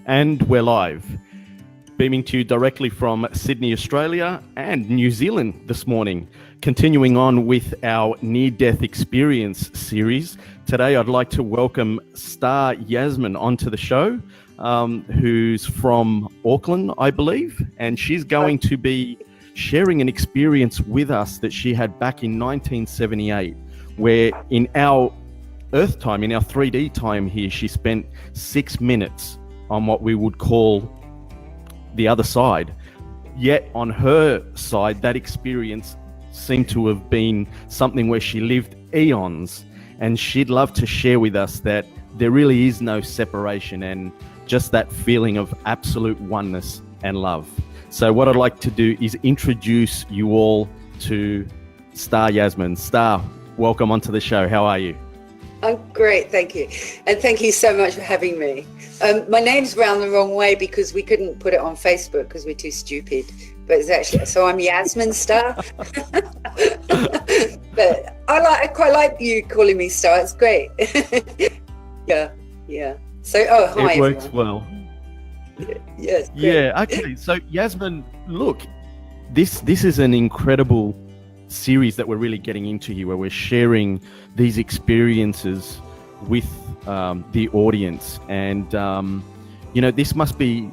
And we're live, beaming to you directly from Sydney, Australia and New Zealand this morning. Continuing on with our near-death experience series. Today I'd like to welcome Star Yazmin onto the show, who's from Auckland, I believe, and she's going to be sharing an experience with us that she had back in 1978, where in our Earth time, in our 3D time here, she spent 6 minutes on what we would call the other side. Yet on her side, that experience seemed to have been something where she lived eons, and she'd love to share with us that there really is no separation and just that feeling of absolute oneness and love. So what I'd like to do is introduce you all to Star Yazmin. Star, welcome onto the show. How are you? I'm great, thank you. And thank you so much for having me. My name's round the wrong way because we couldn't put it on Facebook because we're too stupid. But it's actually, so I'm Yazmin Star. But I quite like you calling me Star, it's great. Yeah. So, hi. It works everyone. well. Yes. Great. Yeah, okay. So Yazmin, look, this is an incredible series that we're really getting into here, where we're sharing these experiences with the audience, and this must be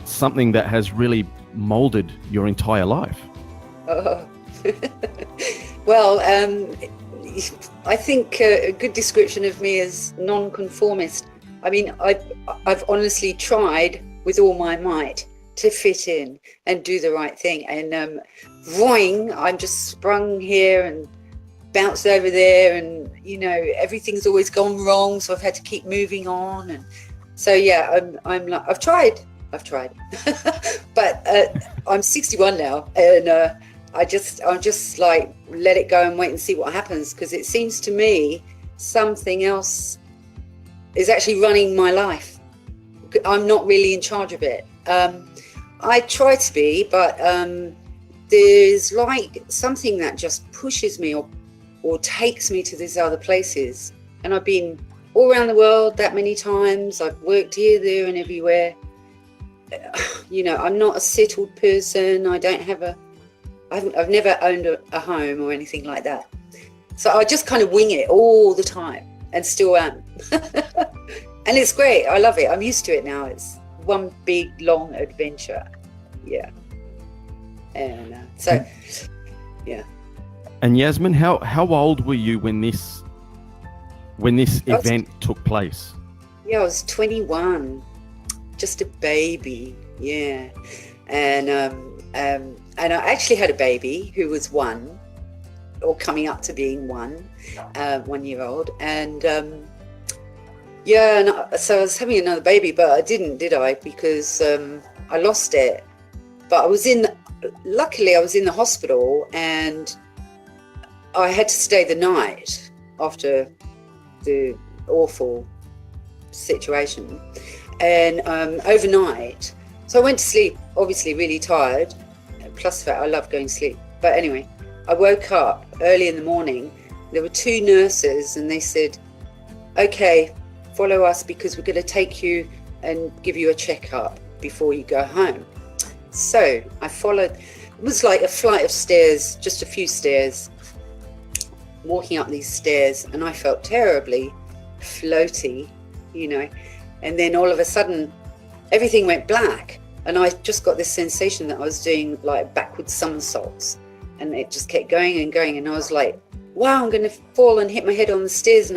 something that has really molded your entire life. Well, I think a good description of me is non-conformist. I mean, I've honestly tried with all my might to fit in and do the right thing, and I'm just sprung here and bounced over there, and everything's always gone wrong, so I've had to keep moving on. And so I'm like, I've tried but I'm 61 now, and I'm just like, let it go and wait and see what happens, because it seems to me something else is actually running my life. I'm not really in charge of it. I try to be, but there's like something that just pushes me or takes me to these other places. And I've been all around the world that many times. I've worked here, there and everywhere. I'm not a settled person. I've never owned a home or anything like that. So I just kind of wing it all the time, and still am. And it's great. I love it. I'm used to it now. It's one big long adventure. Yeah. And yeah. And Yazmin, how old were you when this event took place? Yeah, I was 21, just a baby. Yeah. And I actually had a baby who was 1, or coming up to being 1 year old. And so I was having another baby, but I didn't, did I? Because I lost it. But luckily I was in the hospital, and I had to stay the night after the awful situation. And overnight, so I went to sleep, obviously really tired, plus the fact I love going to sleep. But anyway, I woke up early in the morning. There were 2 nurses, and they said, okay, follow us, because we're going to take you and give you a checkup before you go home. So I followed. It was like a flight of stairs, just a few stairs, walking up these stairs, and I felt terribly floaty, and then all of a sudden everything went black, and I just got this sensation that I was doing like backwards somersaults, and it just kept going and going, and I was like, wow, I'm going to fall and hit my head on the stairs,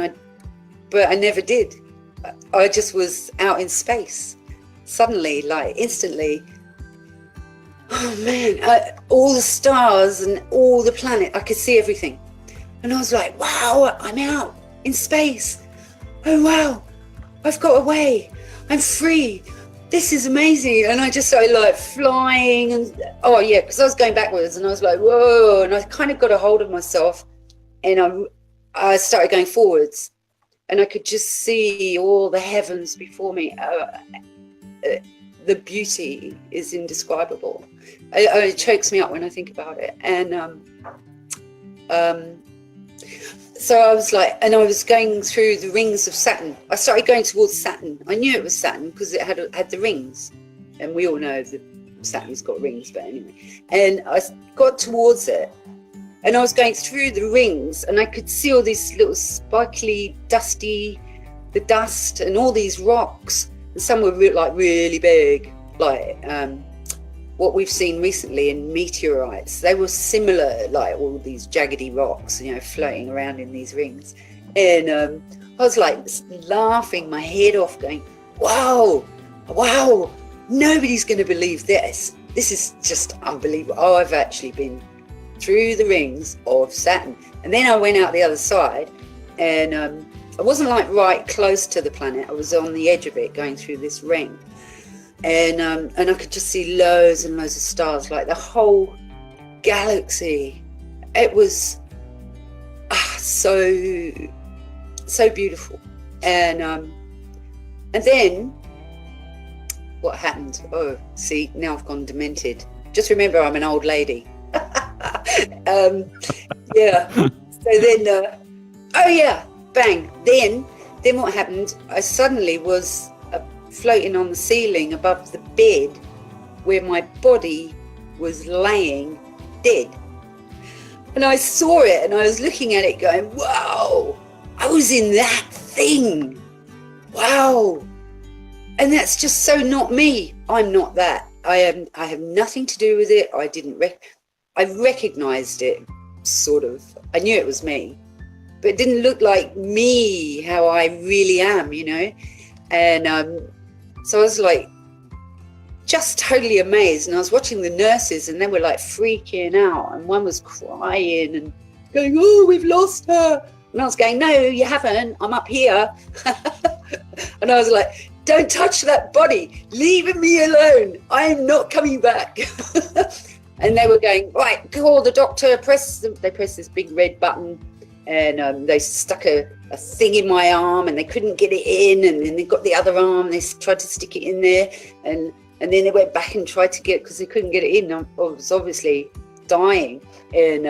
but I never did. I just was out in space suddenly, like instantly. Oh man, all the stars and all the planet, I could see everything. And I was like, wow, I'm out in space. Oh wow, I've got away. I'm free. This is amazing. And I just started like flying, and because I was going backwards, and I was like, whoa. And I kind of got a hold of myself, and I started going forwards, and I could just see all the heavens before me. The beauty is indescribable. It chokes me up when I think about it. And so I was like, and I was going through the rings of Saturn. I started going towards Saturn. I knew it was Saturn because it had the rings, and we all know that Saturn's got rings, but anyway. And I got towards it, and I was going through the rings, and I could see all these little sparkly, dusty, the dust, and all these rocks. And some were really big, like what we've seen recently in meteorites. They were similar, like all these jaggedy rocks, floating around in these rings. And I was like laughing my head off, going, wow, nobody's going to believe this. This is just unbelievable. Oh, I've actually been through the rings of Saturn. And then I went out the other side, and I wasn't like right close to the planet. I was on the edge of it, going through this ring. And I could just see loads and loads of stars, like the whole galaxy. It was so beautiful. And then what happened? Oh, see, now I've gone demented. Just remember, I'm an old lady. Yeah. So then, bang. Then what happened? I suddenly was floating on the ceiling above the bed where my body was laying dead. And I saw it, and I was looking at it going, wow, I was in that thing. Wow. And that's just so not me. I'm not that. I have nothing to do with it. I recognized it, sort of. I knew it was me, but it didn't look like me, how I really am, And so I was like just totally amazed. And I was watching the nurses, and they were like freaking out. And one was crying and going, oh, we've lost her. And I was going, no, you haven't. I'm up here. And I was like, don't touch that body. Leave me alone. I am not coming back. And they were going, right, call the doctor. They pressed this big red button, and they stuck a thing in my arm, and they couldn't get it in. And then they got the other arm. They tried to stick it in there. And then they went back and tried to get it because they couldn't get it in. I was obviously dying. And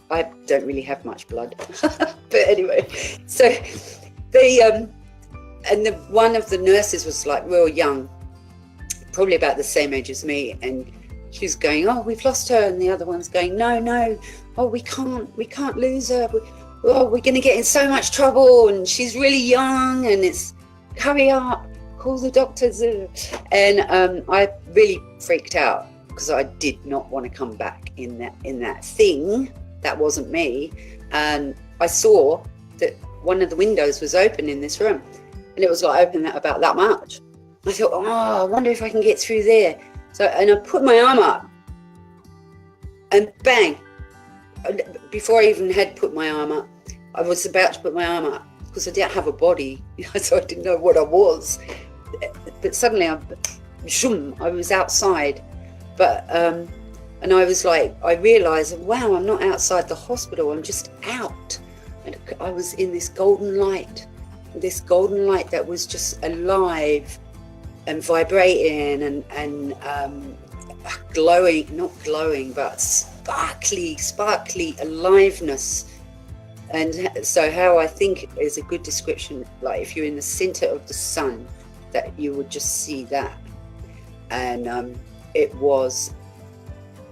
I don't really have much blood. But anyway, so they... And one of the nurses was like real young, probably about the same age as me, and she was going, oh, we've lost her. And the other one's going, no, oh, we can't lose her. We're going to get in so much trouble, and she's really young, and hurry up, call the doctors. And I really freaked out because I did not want to come back in that thing. That wasn't me. And I saw that one of the windows was open in this room. And it was like open about that much. I thought, oh, I wonder if I can get through there. And I put my arm up, and bang, before I even had put my arm up, I was about to put my arm up because I didn't have a body, so I didn't know what I was. But suddenly I was outside. But, and I was like, I realized, wow, I'm not outside the hospital, I'm just out. And I was in this golden light that was just alive and vibrating and glowing, not glowing, but sparkly aliveness. And so how I think is a good description, like if you're in the center of the sun, that you would just see that. And it was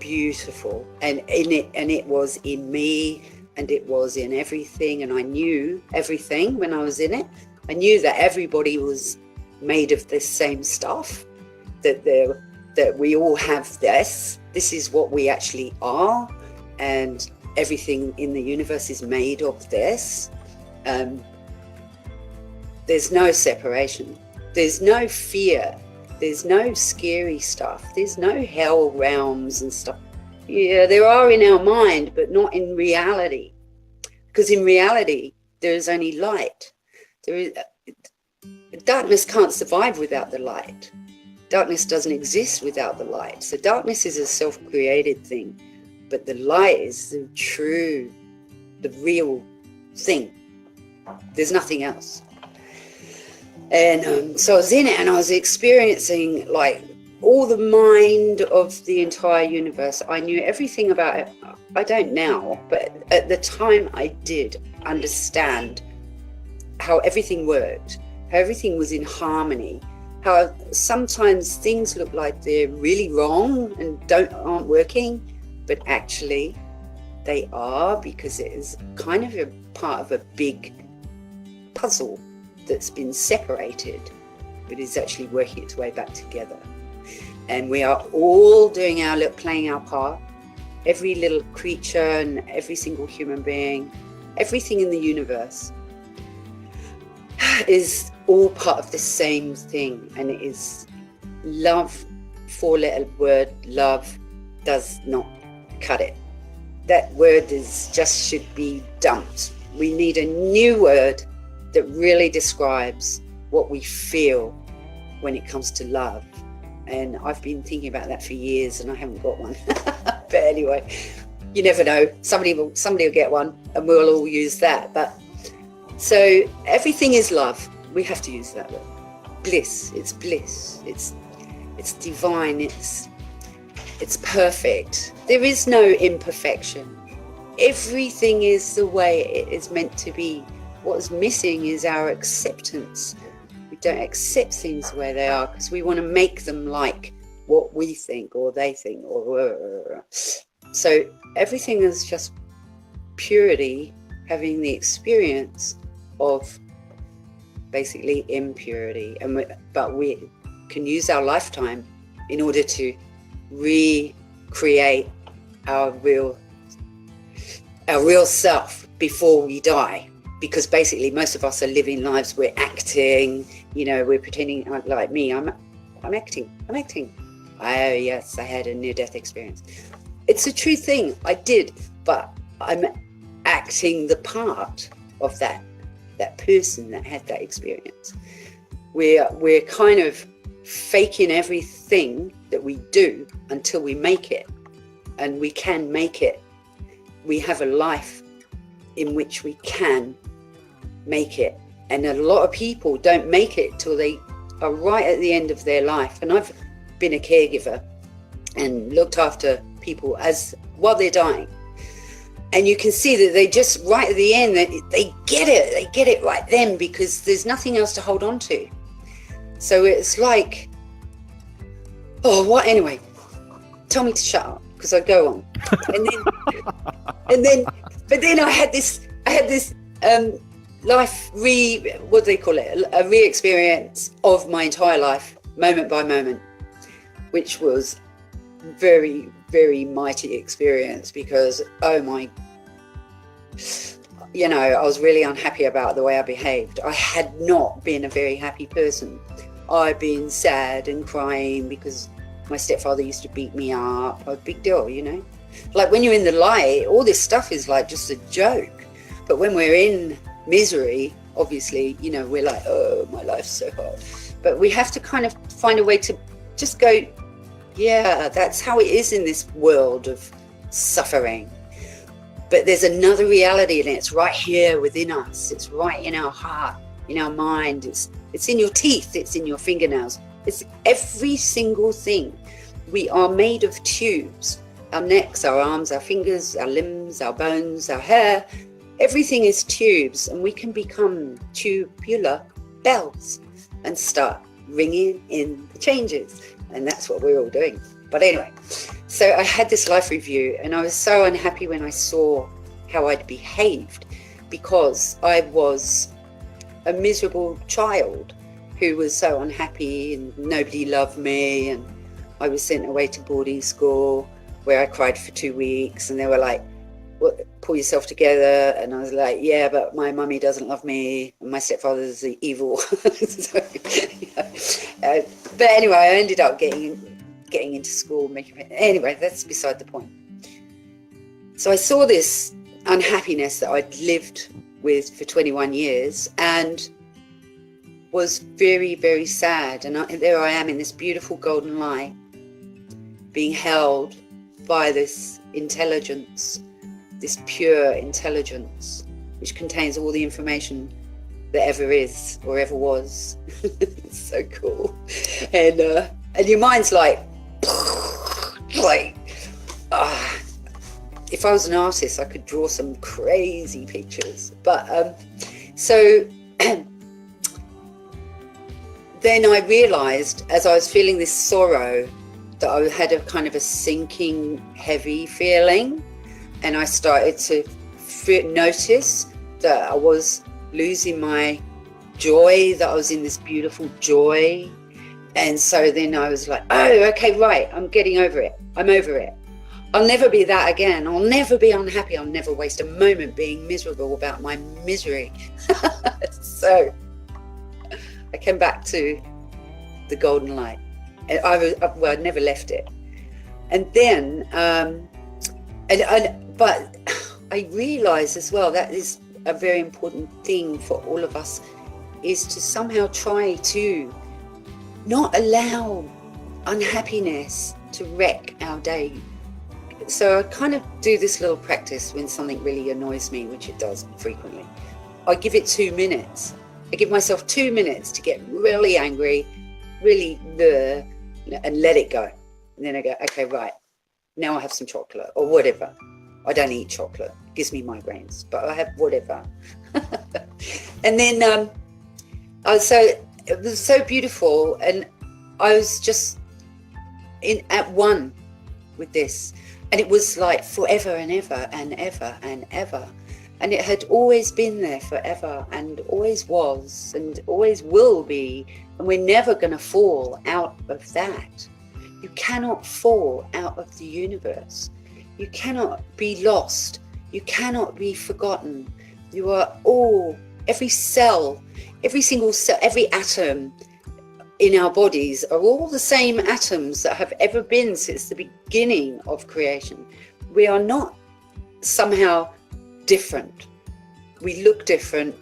beautiful, and it was in me, and it was in everything, and I knew everything when I was in it. I knew that everybody was made of this same stuff, that we all have this is what we actually are, and everything in the universe is made of this. There's no separation, there's no fear, there's no scary stuff, there's no hell realms and stuff. Yeah, there are in our mind, but not in reality. Because in reality, there is only light. Darkness can't survive without the light. Darkness doesn't exist without the light. So darkness is a self-created thing, but the light is the true, the real thing. There's nothing else. And so I was in it, and I was experiencing like all the mind of the entire universe. I knew everything about it. I don't now, but at the time I did understand how everything worked, how everything was in harmony, how sometimes things look like they're really wrong and aren't working, but actually they are, because it is kind of a part of a big puzzle that's been separated, but is actually working its way back together. And we are all playing our part. Every little creature and every single human being, everything in the universe is all part of the same thing. And it is love. 4-letter word, love, does not cut it. That word should be dumped. We need a new word that really describes what we feel when it comes to love. And I've been thinking about that for years and I haven't got one. But anyway, you never know. Somebody will get one and we'll all use that. But so everything is love. We have to use that word. Bliss. It's bliss. It's divine. It's perfect. There is no imperfection. Everything is the way it is meant to be. What's missing is our acceptance. We don't accept things the way they are because we want to make them like what we think or they think. So everything is just purity, having the experience of basically impurity. But we can use our lifetime in order to recreate our real self before we die. Because basically most of us are living lives, we're acting, we're pretending, like me, I'm acting. Oh yes, I had a near-death experience. It's a true thing, I did, but I'm acting the part of that person that had that experience. We're kind of faking everything that we do until we make it, and we can make it. We have a life in which we can make it, and a lot of people don't make it till they are right at the end of their life. And I've been a caregiver and looked after people while they're dying, and you can see that they just right at the end they get it right then, because there's nothing else to hold on to. So it's like, anyway, tell me to shut up because I go on. But then I had this life a re-experience of my entire life, moment by moment, which was very, very mighty experience, because I was really unhappy about the way I behaved. I had not been a very happy person. I'd been sad and crying because my stepfather used to beat me up. A big deal, Like when you're in the light, all this stuff is like just a joke. But when we're in misery, obviously, we're like, oh, my life's so hard. But we have to kind of find a way to just go, yeah, that's how it is in this world of suffering. But there's another reality, and it's right here within us. It's right in our heart, in our mind. It's in your teeth. It's in your fingernails. It's every single thing. We are made of tubes. Our necks, our arms, our fingers, our limbs, our bones, our hair. Everything is tubes, and we can become tubular bells and start ringing in the changes. And that's what we're all doing. But anyway, so I had this life review, and I was so unhappy when I saw how I'd behaved, because I was a miserable child who was so unhappy and nobody loved me, and I was sent away to boarding school where I cried for 2 weeks, and they were like, well, pull yourself together. And I was like, yeah, but my mummy doesn't love me and my stepfather's evil. So, but anyway, I ended up getting into school. Anyway, that's beside the point. So I saw this unhappiness that I'd lived with for 21 years and was very, very sad. And there I am in this beautiful golden light, being held by this intelligence, this pure intelligence, which contains all the information that ever is or ever was. It's so cool. And And your mind's like, if I was an artist, I could draw some crazy pictures. But so then I realized, as I was feeling this sorrow, that I had a kind of a sinking, heavy feeling. And I started to notice that I was losing my joy, that I was in this beautiful joy. And so then I was like, oh, okay, right, I'm getting over it. I'm over it. I'll never be that again. I'll never be unhappy. I'll never waste a moment being miserable about my misery. So I came back to the golden light. And I never left it. And then, but I realized as well, that is a very important thing for all of us, is to somehow try to not allow unhappiness to wreck our day. So I kind of do this little practice when something really annoys me, which it does frequently. I give it 2 minutes. I give myself 2 minutes to get really angry, really and let it go. And then I go, okay, right, now I have some chocolate or whatever. I don't eat chocolate, it gives me migraines, but I have whatever. And then it was so beautiful, and I was just at one with this. And it was like forever and ever and ever and ever. And it had always been there forever, and always was, and always will be. And we're never going to fall out of that. You cannot fall out of the universe. You cannot be lost. You cannot be forgotten. You are all, every cell, every single cell, every atom in our bodies are all the same atoms that have ever been since the beginning of creation. We are not somehow different. We look different,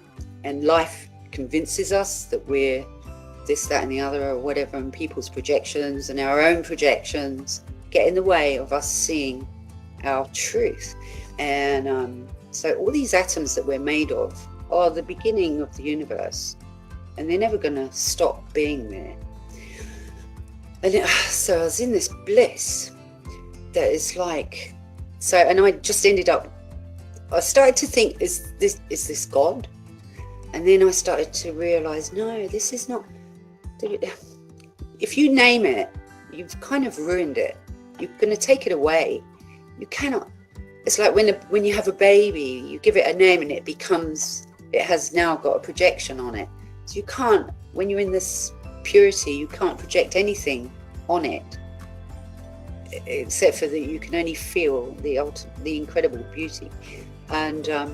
and life convinces us that we're this, that, and the other, or whatever, and people's projections and our own projections get in the way of us seeing our truth. And so all these atoms that we're made of are the beginning of the universe, and they're never going to stop being there. And so I was in this bliss that is like, so, and I just ended up, I started to think, is this God? And then I started to realize, no, this is not. If you name it, you've kind of ruined it. You're going to take it away. You cannot. It's like when you have a baby, you give it a name and it has now got a projection on it. So you can't, when you're in this purity, you can't project anything on it, except for that you can only feel the incredible beauty. And so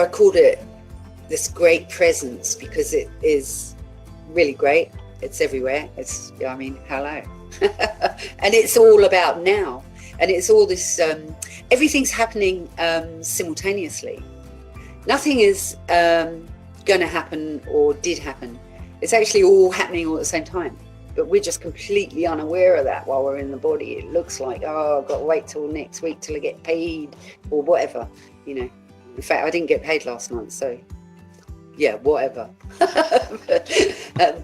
I called it this great presence, because it is really great. It's everywhere. It's, I mean, hello. And it's all about now. And it's all this, everything's happening simultaneously. Nothing is going to happen or did happen. It's actually all happening all at the same time. But we're just completely unaware of that while we're in the body. It looks like, oh, I've got to wait till next week till I get paid or whatever, you know. In fact, I didn't get paid last month, so yeah, whatever. But,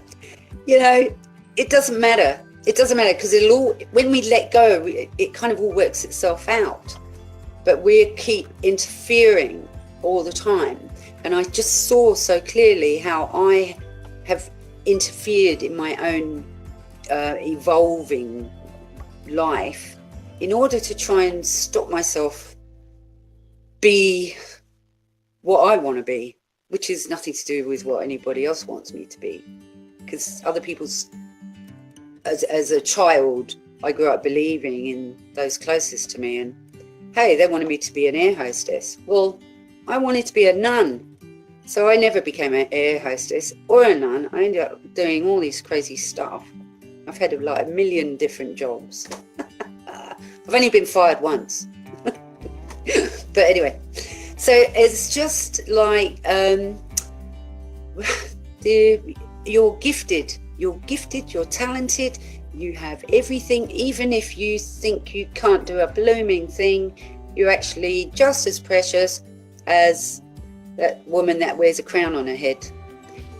you know, it doesn't matter. It doesn't matter, because it'll all, when we let go, it kind of all works itself out. But we keep interfering all the time. And I just saw so clearly how I have interfered in my own evolving life in order to try and stop myself be what I want to be, which is nothing to do with what anybody else wants me to be. Because other people's, as a child, I grew up believing in those closest to me, and hey, they wanted me to be an air hostess. Well, I wanted to be a nun. So I never became an air hostess or a nun. I ended up doing all this crazy stuff. I've had like a million different jobs. I've only been fired once. But anyway, so it's just like you're gifted, you're talented, you have everything. Even if you think you can't do a blooming thing, you're actually just as precious as that woman that wears a crown on her head,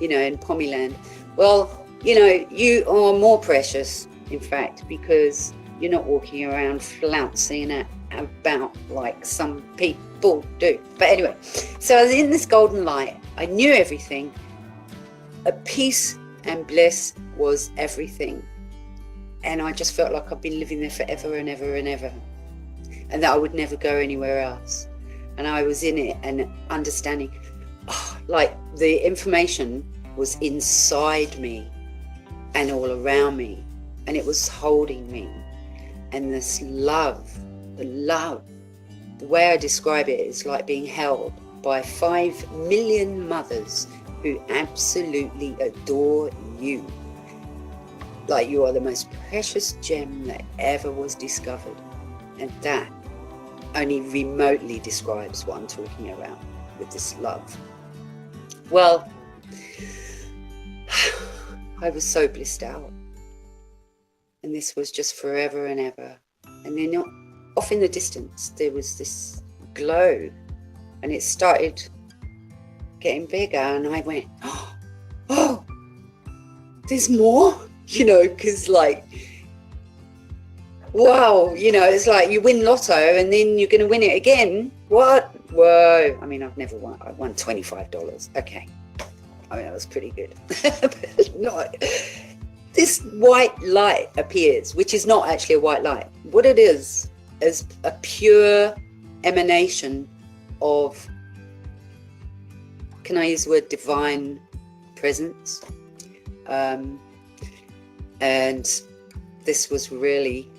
you know, in Pommyland. Well, you are more precious, in fact, because you're not walking around flouncing about like some people do. But anyway, so I was in this golden light. I knew everything. A peace and bliss was everything. And I just felt like I've been living there forever and ever and ever. And that I would never go anywhere else. And I was in it and understanding, like the information was inside me and all around me. And it was holding me. And this love, the way I describe it is like being held by 5 million mothers who absolutely adore you. Like you are the most precious gem that ever was discovered. And that only remotely describes what I'm talking about with this love. Well, I was so blissed out. And this was just forever and ever. And then off in the distance, there was this glow. And it started getting bigger. And I went, oh, there's more? Because like, wow, it's like you win lotto and then you're going to win it again. What? Whoa. I mean, I've never won. I won $25. Okay. I mean, that was pretty good. But not. This white light appears, which is not actually a white light. What it is a pure emanation of, can I use the word divine presence? And this was really,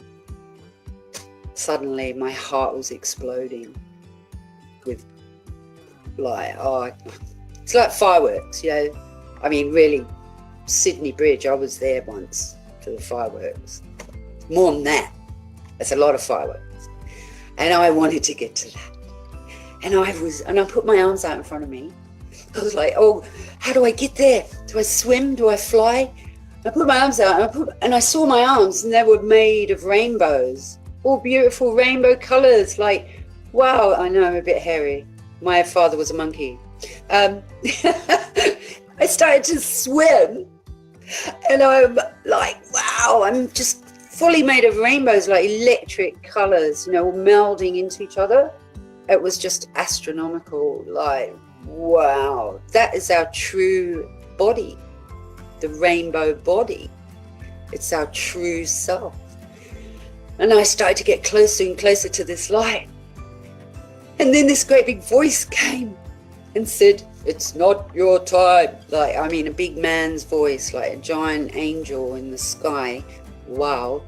suddenly my heart was exploding with like, it's like fireworks, I mean, really, Sydney Bridge, I was there once for the fireworks. More than that, that's a lot of fireworks. And I wanted to get to that. And I put my arms out in front of me. I was like, oh, how do I get there? Do I swim? Do I fly? I put my arms out and I saw my arms and they were made of rainbows, all beautiful rainbow colors. Like, wow, I know I'm a bit hairy. My father was a monkey. I started to swim and I'm like, wow, I'm just fully made of rainbows, like electric colors, all melding into each other. It was just astronomical. Like, wow, that is our true body. The rainbow body. It's our true self. And I started to get closer and closer to this light. And then this great big voice came and said, it's not your time. Like, I mean, a big man's voice, like a giant angel in the sky. Wow.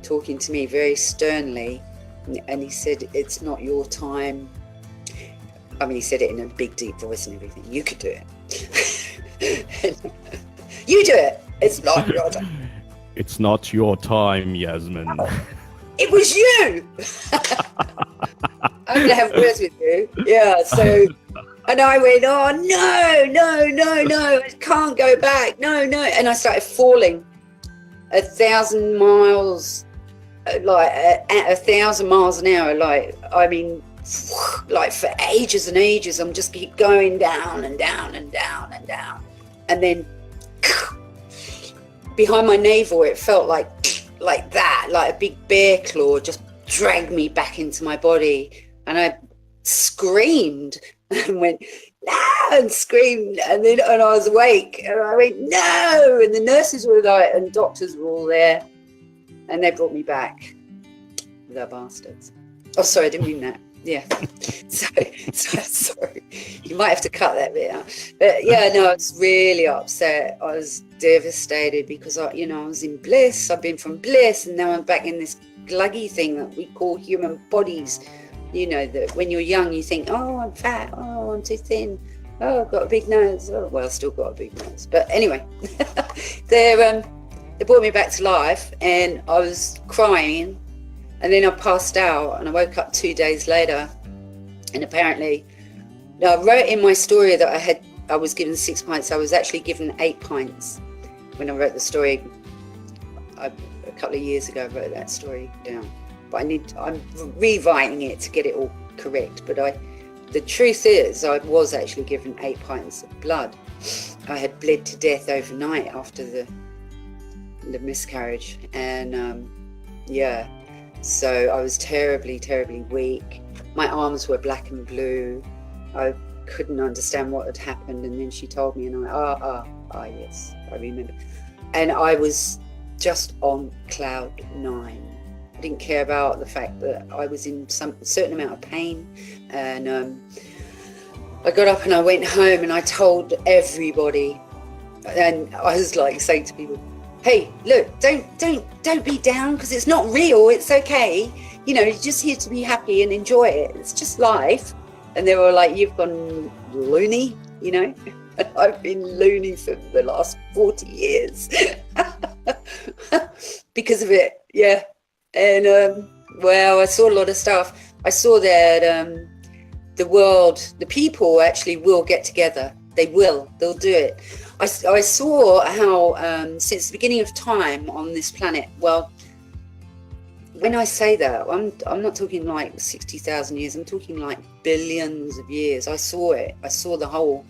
Talking to me very sternly. And he said, it's not your time. I mean, he said it in a big, deep voice and everything. You could do it. You do it. It's not your time. It's not your time, Yazmin. It was you. I'm going to have words with you. Yeah, so, and I went, oh, no, I can't go back. No. And I started falling 1,000 miles, like at 1,000 miles an hour. Like, I mean, like for ages and ages, I'm just keep going down and down and down and down. And then behind my navel, it felt like that, like a big bear claw just dragged me back into my body. And I screamed and went, no, and screamed. And I was awake and I went, no. And the nurses were like, and doctors were all there. And they brought me back. The bastards. Oh, sorry, I didn't mean that. Yeah. So sorry. You might have to cut that bit out. But yeah, no, I was really upset. I was devastated because I was in bliss. I've been from bliss and now I'm back in this gluggy thing that we call human bodies. That when you're young, you think, oh, I'm fat. Oh, I'm too thin. Oh, I've got a big nose. Oh, well, I've still got a big nose. But anyway, they brought me back to life and I was crying. And then I passed out and I woke up 2 days later. And apparently, I wrote in my story that I was given 6 pints. I was actually given 8 pints when I wrote the story. A couple of years ago, I wrote that story down. But I'm rewriting it to get it all correct. But the truth is, I was actually given 8 pints of blood. I had bled to death overnight after the miscarriage, and yeah, so I was terribly weak. My arms were black and blue. I couldn't understand what had happened, and then she told me, and I went, yes, I remember. And I was just on cloud 9. I didn't care about the fact that I was in some certain amount of pain, and I got up and I went home and I told everybody, and I was like saying to people, hey, look, don't be down, because it's not real, it's okay, you know, you're just here to be happy and enjoy it, it's just life. And they were like, you've gone loony, you know. I've been loony for the last 40 years because of it, yeah. And well, I saw a lot of stuff. I saw that the world, the people actually will get together. They'll do it. I saw how since the beginning of time on this planet, well, when I say that, I'm not talking like 60,000 years, I'm talking like billions of years. I saw it. I saw the whole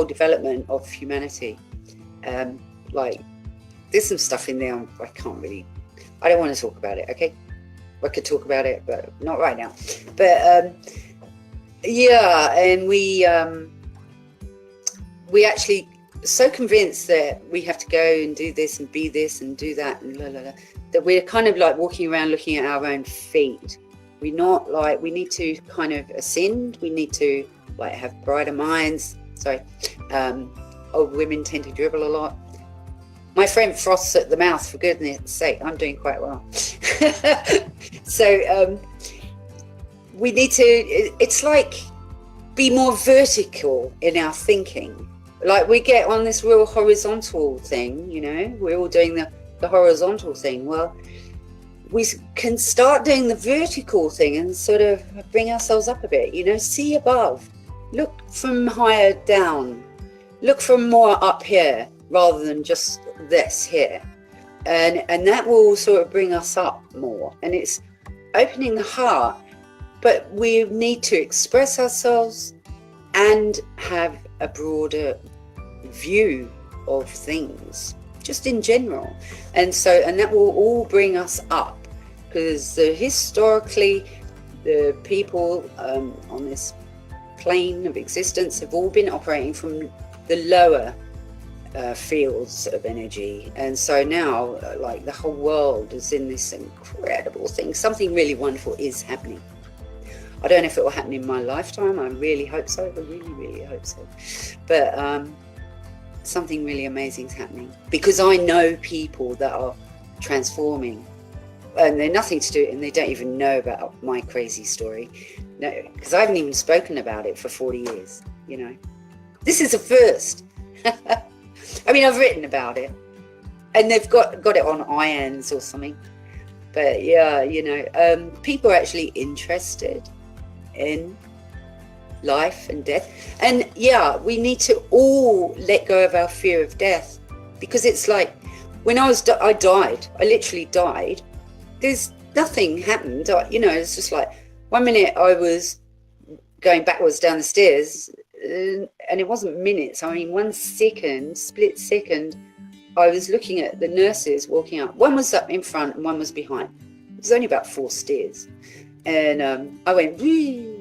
development of humanity. Like, there's some stuff in there I don't want to talk about it, okay? I could talk about it, but not right now. But yeah, and we actually so convinced that we have to go and do this and be this and do that and that we're kind of like walking around looking at our own feet. We're not like, we need to kind of ascend. We need to like have brighter minds. Sorry, old women tend to dribble a lot. My friend froths at the mouth, for goodness sake. I'm doing quite well. So we need to, it's like, be more vertical in our thinking. Like, we get on this real horizontal thing, you know, we're all doing the horizontal thing. Well, we can start doing the vertical thing and sort of bring ourselves up a bit, you know, see above, look from higher down, look from more up here rather than just this here. And that will sort of bring us up more. And it's opening the heart, but we need to express ourselves and have a broader view of things, just in general. And that will all bring us up, because historically the people on this plane of existence have all been operating from the lower fields of energy. And so now like the whole world is in this incredible thing. Something really wonderful is happening. I don't know if it will happen in my lifetime. I really hope so. I really hope so. But something really amazing is happening, because I know people that are transforming, and they're nothing to do, and they don't even know about my crazy story. No, because I haven't even spoken about it for 40 years, you know. This is a first. I mean, I've written about it, and they've got it on ions or something. But yeah, you know, people are actually interested in life and death. And yeah, we need to all let go of our fear of death, because it's like, when I died, I literally died. There's nothing happened, you know. It's just like, 1 minute I was going backwards down the stairs, and it wasn't minutes, I mean 1 second, split second, I was looking at the nurses walking up. One was up in front and one was behind. It was only about 4 stairs, and I went whee,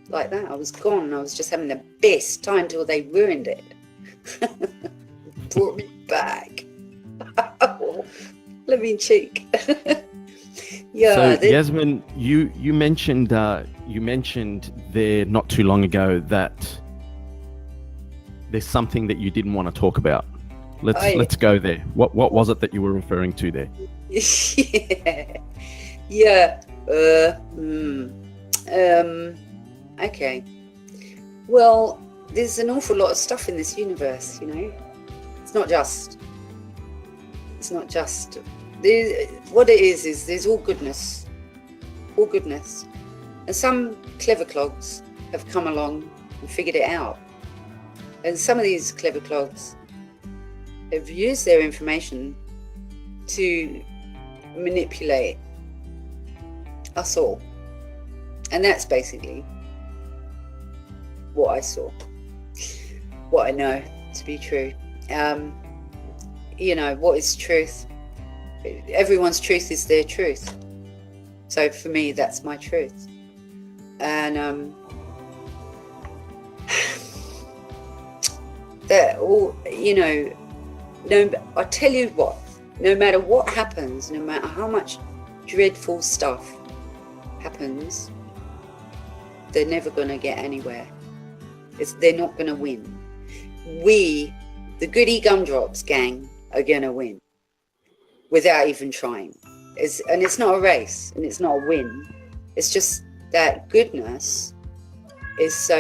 like that. I was gone. I was just having the best time till they ruined it. Brought me back. Let me cheek. Yeah. So Yazmin, you mentioned there not too long ago that there's something that you didn't want to talk about. Let's go there. What was it that you were referring to there? Yeah. Okay. Well, there's an awful lot of stuff in this universe, you know. It's not just. What it is there's all goodness. And some clever clogs have come along and figured it out. And some of these clever clogs have used their information to manipulate us all. And that's basically what I saw. what I know to be true. What is truth? Everyone's truth is their truth. So for me, that's my truth. And that all, I tell you what, no matter what happens, no matter how much dreadful stuff happens, they're never going to get anywhere. They're not going to win. We, the Goody Gumdrops gang, are going to win without even trying. And it's not a race, and it's not a win. It's just that goodness is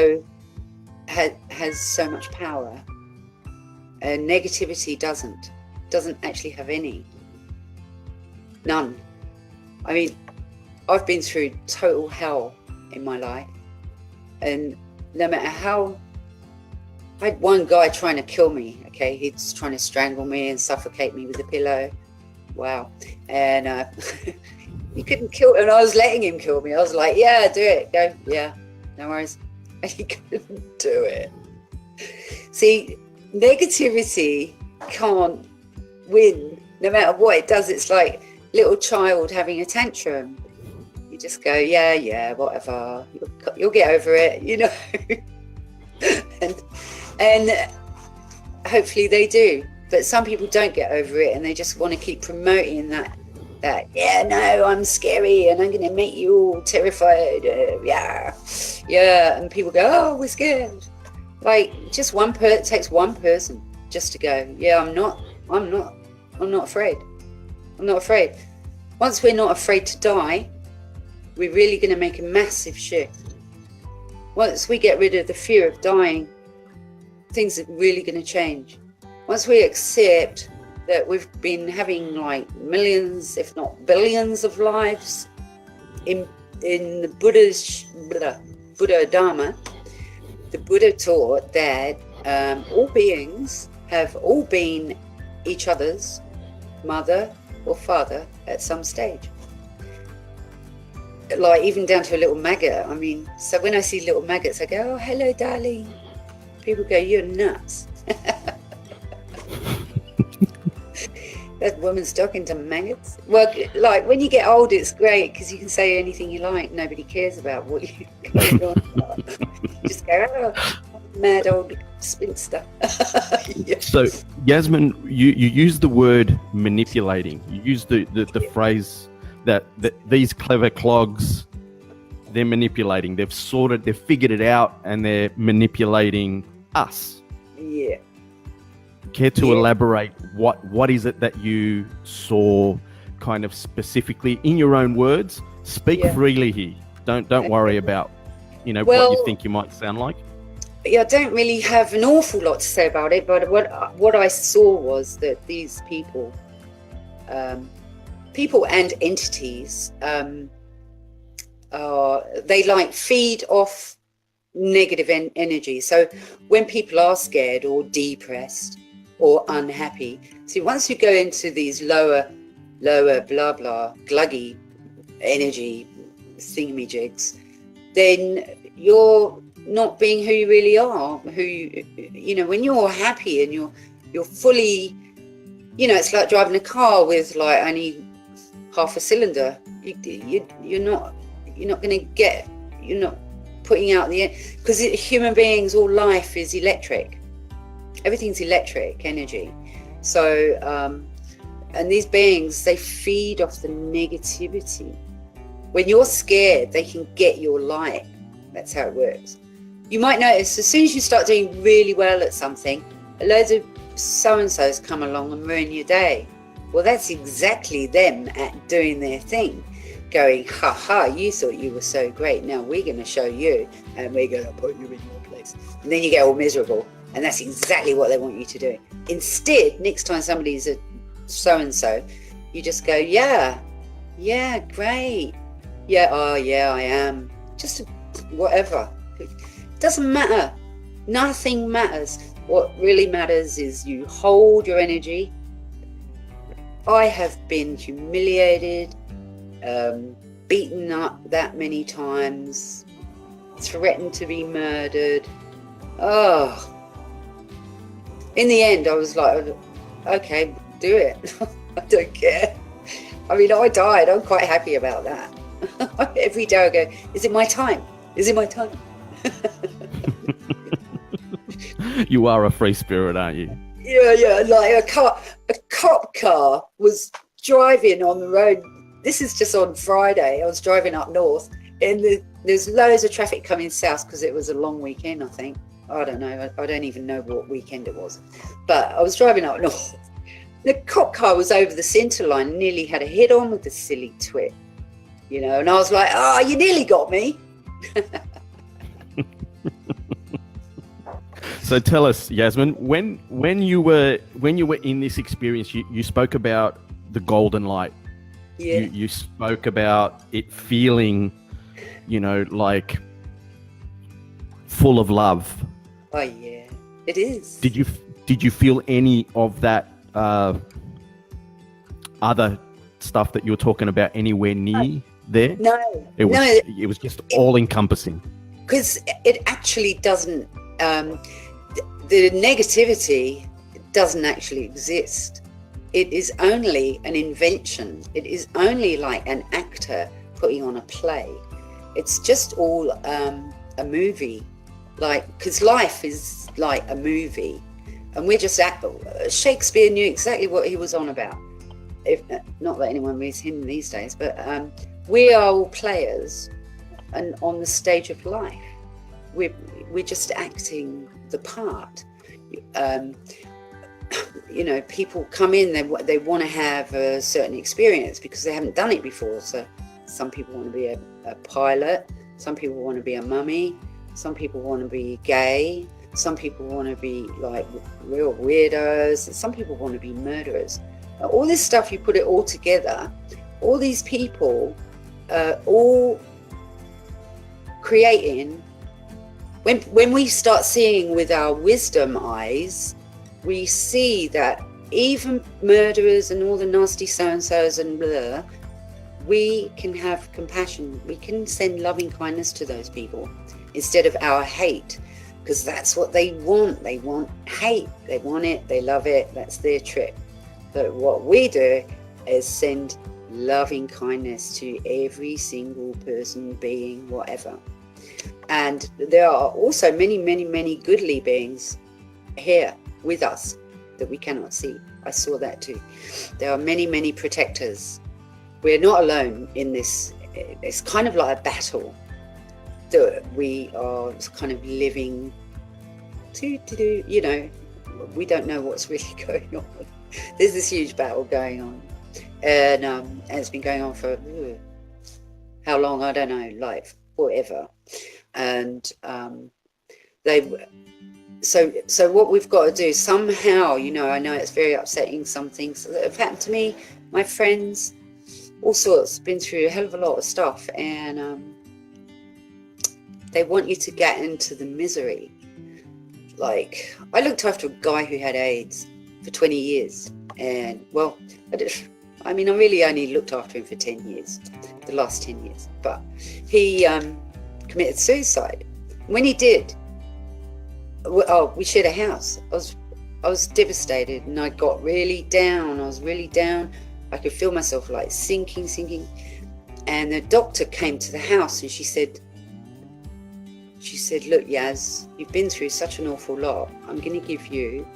has so much power, and negativity doesn't actually have any. None. I mean, I've been through total hell in my life, and no matter how, I had one guy trying to kill me. Okay, he's trying to strangle me and suffocate me with a pillow. Wow. And he couldn't kill, and I was letting him kill me. I was like, yeah, do it, go, yeah, no worries. And he couldn't do it. See, negativity can't win no matter what it does. It's like little child having a tantrum. You just go, yeah, whatever, you'll get over it, and hopefully they do. But some people don't get over it, and they just want to keep promoting that yeah, no, I'm scary and I'm going to make you all terrified. Yeah. And people go, oh, we're scared. Like, just takes one person just to go, yeah, I'm not afraid. I'm not afraid. Once we're not afraid to die, we're really going to make a massive shift. Once we get rid of the fear of dying, things are really going to change. Once we accept that we've been having like millions, if not billions of lives in the Buddha Dharma, the Buddha taught that all beings have all been each other's mother or father at some stage. Like even down to a little maggot. I mean, so when I see little maggots, I go, oh, hello, darling. People go, you're nuts. That woman's talking to maggots. Well, like when you get old, it's great because you can say anything you like. Nobody cares about what you go on about. Just go, oh, mad old spinster. Yeah. So, Yazmin, you use the word manipulating. You use the phrase that these clever clogs, they're manipulating. They've figured it out, and they're manipulating us. Yeah. Care to elaborate what is it that you saw kind of specifically in your own words? Speak freely here. Don't worry about what you think you might sound like. Yeah, I don't really have an awful lot to say about it, but what I saw was that these people and entities, they like feed off negative energy. So when people are scared or depressed or unhappy, see, once you go into these lower blah blah gluggy energy thingamajigs, then you're not being who you really are. When you're happy and you're fully, it's like driving a car with like only half a cylinder. You're not putting out because human beings, all life is electric. Everything's electric energy. So, and these beings, they feed off the negativity. When you're scared, they can get your light. That's how it works. You might notice as soon as you start doing really well at something, loads of so-and-sos come along and ruin your day. Well, that's exactly them at doing their thing. Going, ha ha, you thought you were so great. Now we're going to show you, and we're going to put you in your place. And then you get all miserable. And that's exactly what they want you to do. Instead, next time somebody's a so-and-so, you just go, yeah, great. Yeah, oh yeah, I am. Just whatever. It doesn't matter. Nothing matters. What really matters is you hold your energy. I have been humiliated, beaten up that many times, threatened to be murdered. Oh, in the end, I was like, okay, do it. I don't care. I mean, I died. I'm quite happy about that. Every day I go, is it my time? Is it my time? You are a free spirit, aren't you? Yeah. Like a cop car was driving on the road. This is just on Friday. I was driving up north, and there's loads of traffic coming south because it was a long weekend, I think. I don't know. I don't even know what weekend it was. But I was driving up north. The cop car was over the centre line, nearly had a head on with the silly twit, you know. And I was like, "Oh, you nearly got me." So tell us, Yazmin, when you were in this experience, you spoke about the golden light. Yeah. You spoke about it feeling, you know, like full of love. Oh yeah, it is. Did you feel any of that other stuff that you were talking about anywhere near there? No. It was just all encompassing. Because it actually doesn't. The negativity doesn't actually exist. It is only an invention. It is only like an actor putting on a play. It's just all a movie, like, because life is like a movie, and we're just Shakespeare knew exactly what he was on about. If not that anyone reads him these days, but we are all players, and on the stage of life, we're just acting the part. You know, people come in, they want to have a certain experience because they haven't done it before. So some people want to be a pilot, some people want to be a mummy, some people want to be gay, some people want to be like real weirdos, and some people want to be murderers. All this stuff, you put it all together, all these people all creating. When we start seeing with our wisdom eyes, we see that even murderers and all the nasty so-and-sos and blah, we can have compassion. We can send loving kindness to those people instead of our hate, because that's what they want. They want hate. They want it. They love it. That's their trick. But what we do is send loving kindness to every single person, being, whatever. And there are also many, many, many goodly beings here with us that we cannot see. I saw that too. There are many, many protectors. We're not alone in this. It's kind of like a battle that we are kind of living to do. You know, we don't know what's really going on. There's this huge battle going on, and it's been going on for how long? I don't know, like forever. And so what we've got to do somehow, you know, I know it's very upsetting, some things that have happened to me, my friends, all sorts, been through a hell of a lot of stuff, and they want you to get into the misery. Like, I looked after a guy who had AIDS for 20 years, and well, I mean, I really only looked after him for 10 years, the last 10 years, but he committed suicide. When he did, we shared a house. I was devastated, and I got really down. I was really down. I could feel myself like sinking. And the doctor came to the house, and she said, look, Yaz, you've been through such an awful lot. I'm going to give you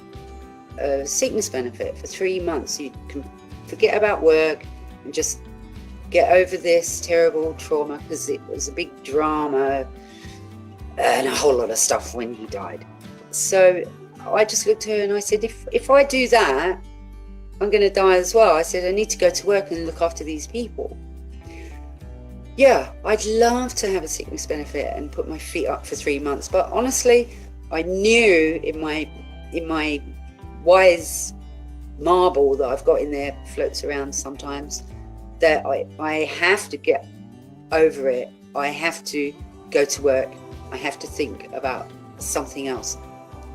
a sickness benefit for 3 months. You can forget about work and just get over this terrible trauma, because it was a big drama and a whole lot of stuff when he died. So I just looked at her and I said, if I do that, I'm going to die as well. I said, I need to go to work and look after these people. Yeah, I'd love to have a sickness benefit and put my feet up for 3 months. But honestly, I knew in my wise marble that I've got in there, floats around sometimes, that I have to get over it. I have to go to work. I have to think about something else.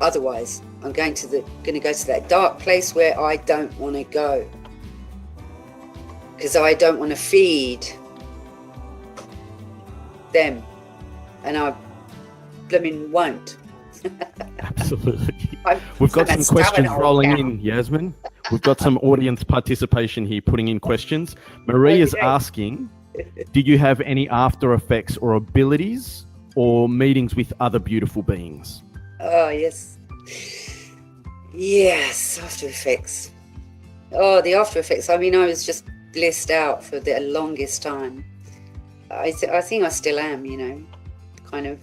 Otherwise, I'm going to go to that dark place where I don't want to go, because I don't want to feed them, and I blooming won't. Absolutely. I'm We've got some a stubborn questions old rolling cow. in, Yazmin. We've got some audience participation here, putting in questions. Marie is Okay. asking, did you have any after effects or abilities or meetings with other beautiful beings? Oh, yes. Yes, After Effects. Oh, the After Effects. I mean, I was just blissed out for the longest time. I think I still am, you know, kind of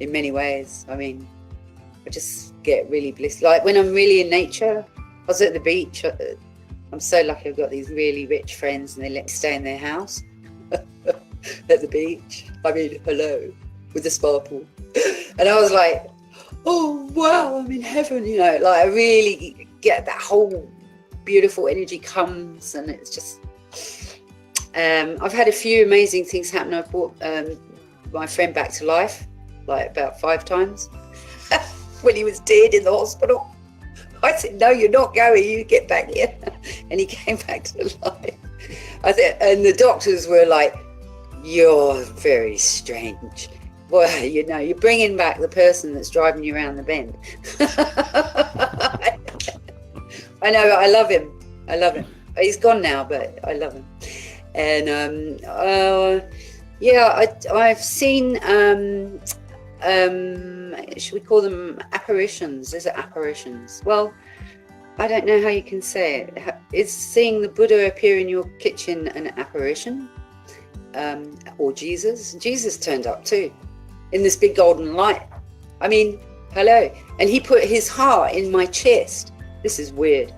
in many ways. I mean, I just get really blissed. Like when I'm really in nature, I was at the beach. I'm so lucky I've got these really rich friends and they let me stay in their house at the beach. I mean, hello, with the sparkle. And I was like, oh, wow, I'm in heaven, you know, like I really get that whole beautiful energy comes, and it's just, I've had a few amazing things happen. I've brought my friend back to life, like about 5 times when he was dead in the hospital. I said, no, you're not going, you get back here. And he came back to life. And the doctors were like, you're very strange. Well, you know, you're bringing back the person that's driving you around the bend. I know, I love him. I love him. He's gone now, but I love him. And yeah, I've seen, should we call them apparitions? Is it apparitions? Well, I don't know how you can say it. Is seeing the Buddha appear in your kitchen an apparition? Or Jesus? Jesus turned up too, in this big golden light. I mean, hello. And he put his heart in my chest. This is weird.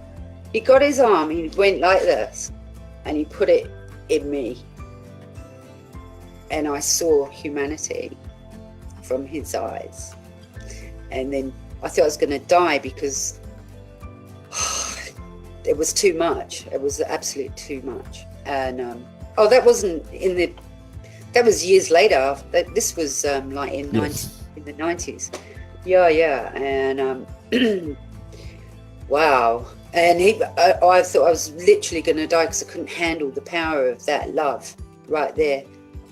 He got his arm, he went like this, and he put it in me. And I saw humanity from his eyes. And then I thought I was going to die because it was too much. It was absolute too much. And that wasn't in the, that was years later. This was like in the 90s. Yeah. And wow. And I thought I was literally going to die because I couldn't handle the power of that love right there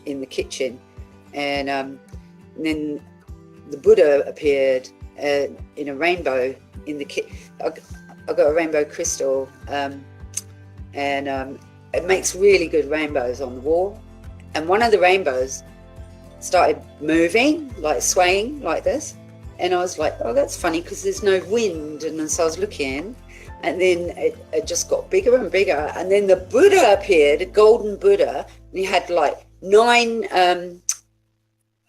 in the kitchen. And then the Buddha appeared in a rainbow in the kitchen. I got a rainbow crystal, and it makes really good rainbows on the wall. And one of the rainbows started moving, like swaying like this. And I was like, oh, that's funny because there's no wind. And so I was looking, and then it just got bigger and bigger. And then the Buddha appeared, a golden Buddha, and he had like 9,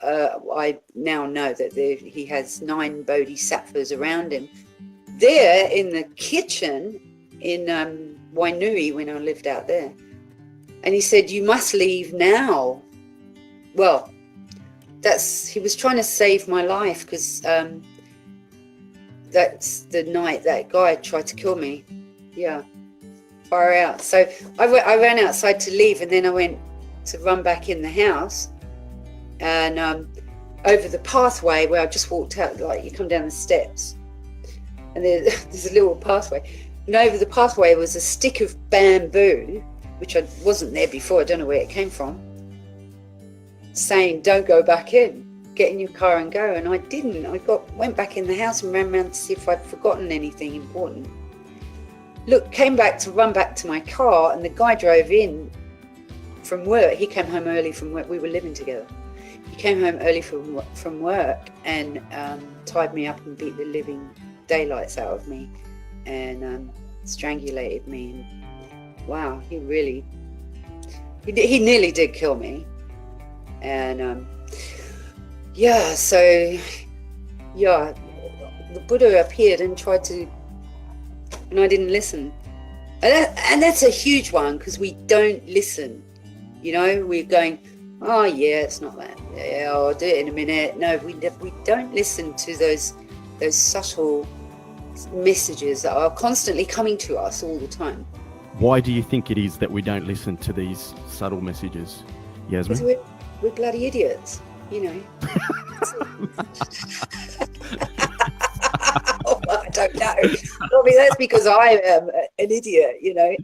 I now know that he has 9 bodhisattvas around him. There in the kitchen in Wainui, when I lived out there. And he said, you must leave now. Well, he was trying to save my life because that's the night that guy tried to kill me. Yeah, far out. So I ran outside to leave, and then I went to run back in the house. And over the pathway where I just walked out, like you come down the steps, and there's a little pathway. And over the pathway was a stick of bamboo, which wasn't there before. I don't know where it came from, saying, don't go back in, get in your car and go. And I didn't. I went back in the house and ran around to see if I'd forgotten anything important. Came back to run back to my car, and the guy drove in from work. He came home early from work. We were living together. He came home early from work and tied me up and beat the living daylights out of me and strangulated me. And, wow, he nearly did kill me. And the Buddha appeared and tried to, and I didn't listen. And that's a huge one because we don't listen. You know, we're going, oh yeah, it's not that. Yeah, I'll do it in a minute. No, we don't listen to those subtle messages that are constantly coming to us all the time. Why do you think it is that we don't listen to these subtle messages, Yazmin? Because we're bloody idiots, you know. I don't know. I mean, that's because I am an idiot, you know.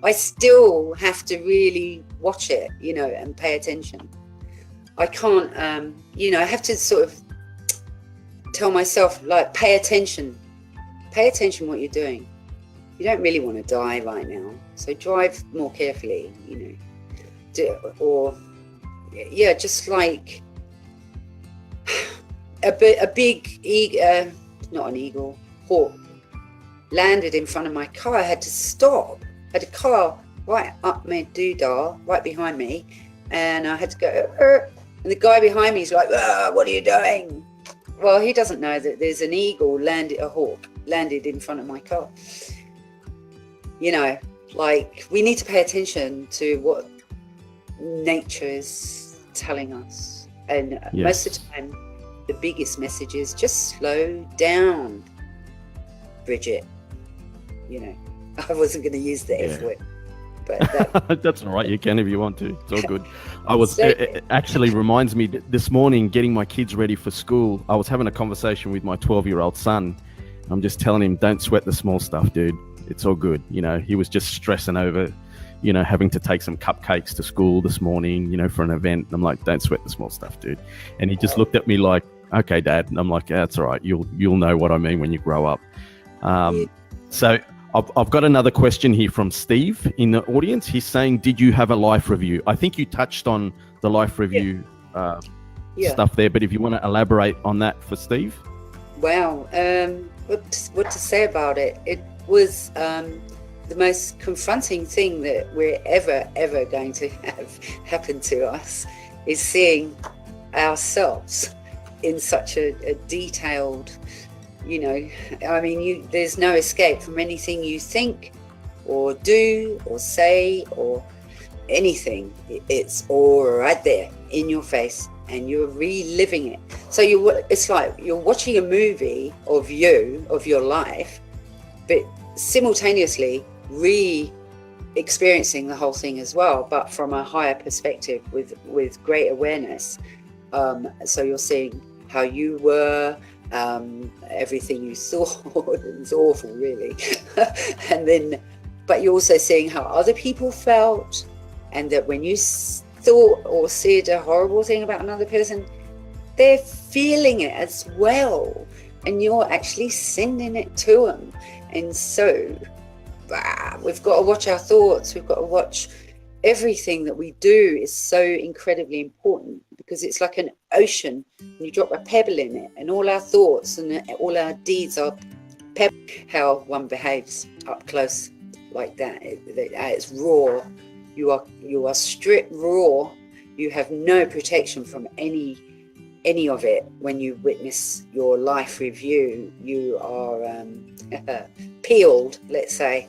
I still have to really watch it, you know, and pay attention. I can't, you know, I have to sort of tell myself, like, pay attention what you're doing. You don't really want to die right now, so drive more carefully, you know. Just like a big eagle, not an eagle, hawk landed in front of my car. I had to stop. I had a car right up my doodah, right behind me, and I had to go, and the guy behind me is like, what are you doing? Well, he doesn't know that there's an eagle a hawk landed in front of my car. You know, like, we need to pay attention to what nature is telling us. And most of the time, the biggest message is just slow down, Bridget. You know, I wasn't going to use the F word. But that's all right. You can if you want to. It's all good. It actually reminds me this morning, getting my kids ready for school. I was having a conversation with my 12-year-old son. I'm just telling him, don't sweat the small stuff, dude. It's all good. You know, he was just stressing over, you know, having to take some cupcakes to school this morning, you know, for an event. And I'm like, don't sweat the small stuff, dude. And he just looked at me like, okay, Dad. And I'm like, yeah, that's all right. You'll know what I mean when you grow up. So I've got another question here from Steve in the audience. He's saying, did you have a life review? I think you touched on the life review stuff there, but if you want to elaborate on that for Steve. Wow. What to say about it? It was the most confronting thing that we're ever going to have happen to us, is seeing ourselves in such a detailed, you know, I mean, there's no escape from anything you think or do or say or anything. It's all right there in your face, and you're reliving it. So it's like you're watching a movie of your life, but simultaneously experiencing the whole thing as well, but from a higher perspective with great awareness. So you're seeing how you were, everything you saw. It was awful, really. And then, but you're also seeing how other people felt, and that when you thought or said a horrible thing about another person, they're feeling it as well, and you're actually sending it to them. And so we've got to watch our thoughts. We've got to watch everything that we do. Is so incredibly important, because it's like an ocean, and you drop a pebble in it, and all our thoughts and all our deeds are pebble. How one behaves up close like that, it's raw. You are stripped raw. You have no protection from any of it. When you witness your life review, you are peeled, let's say,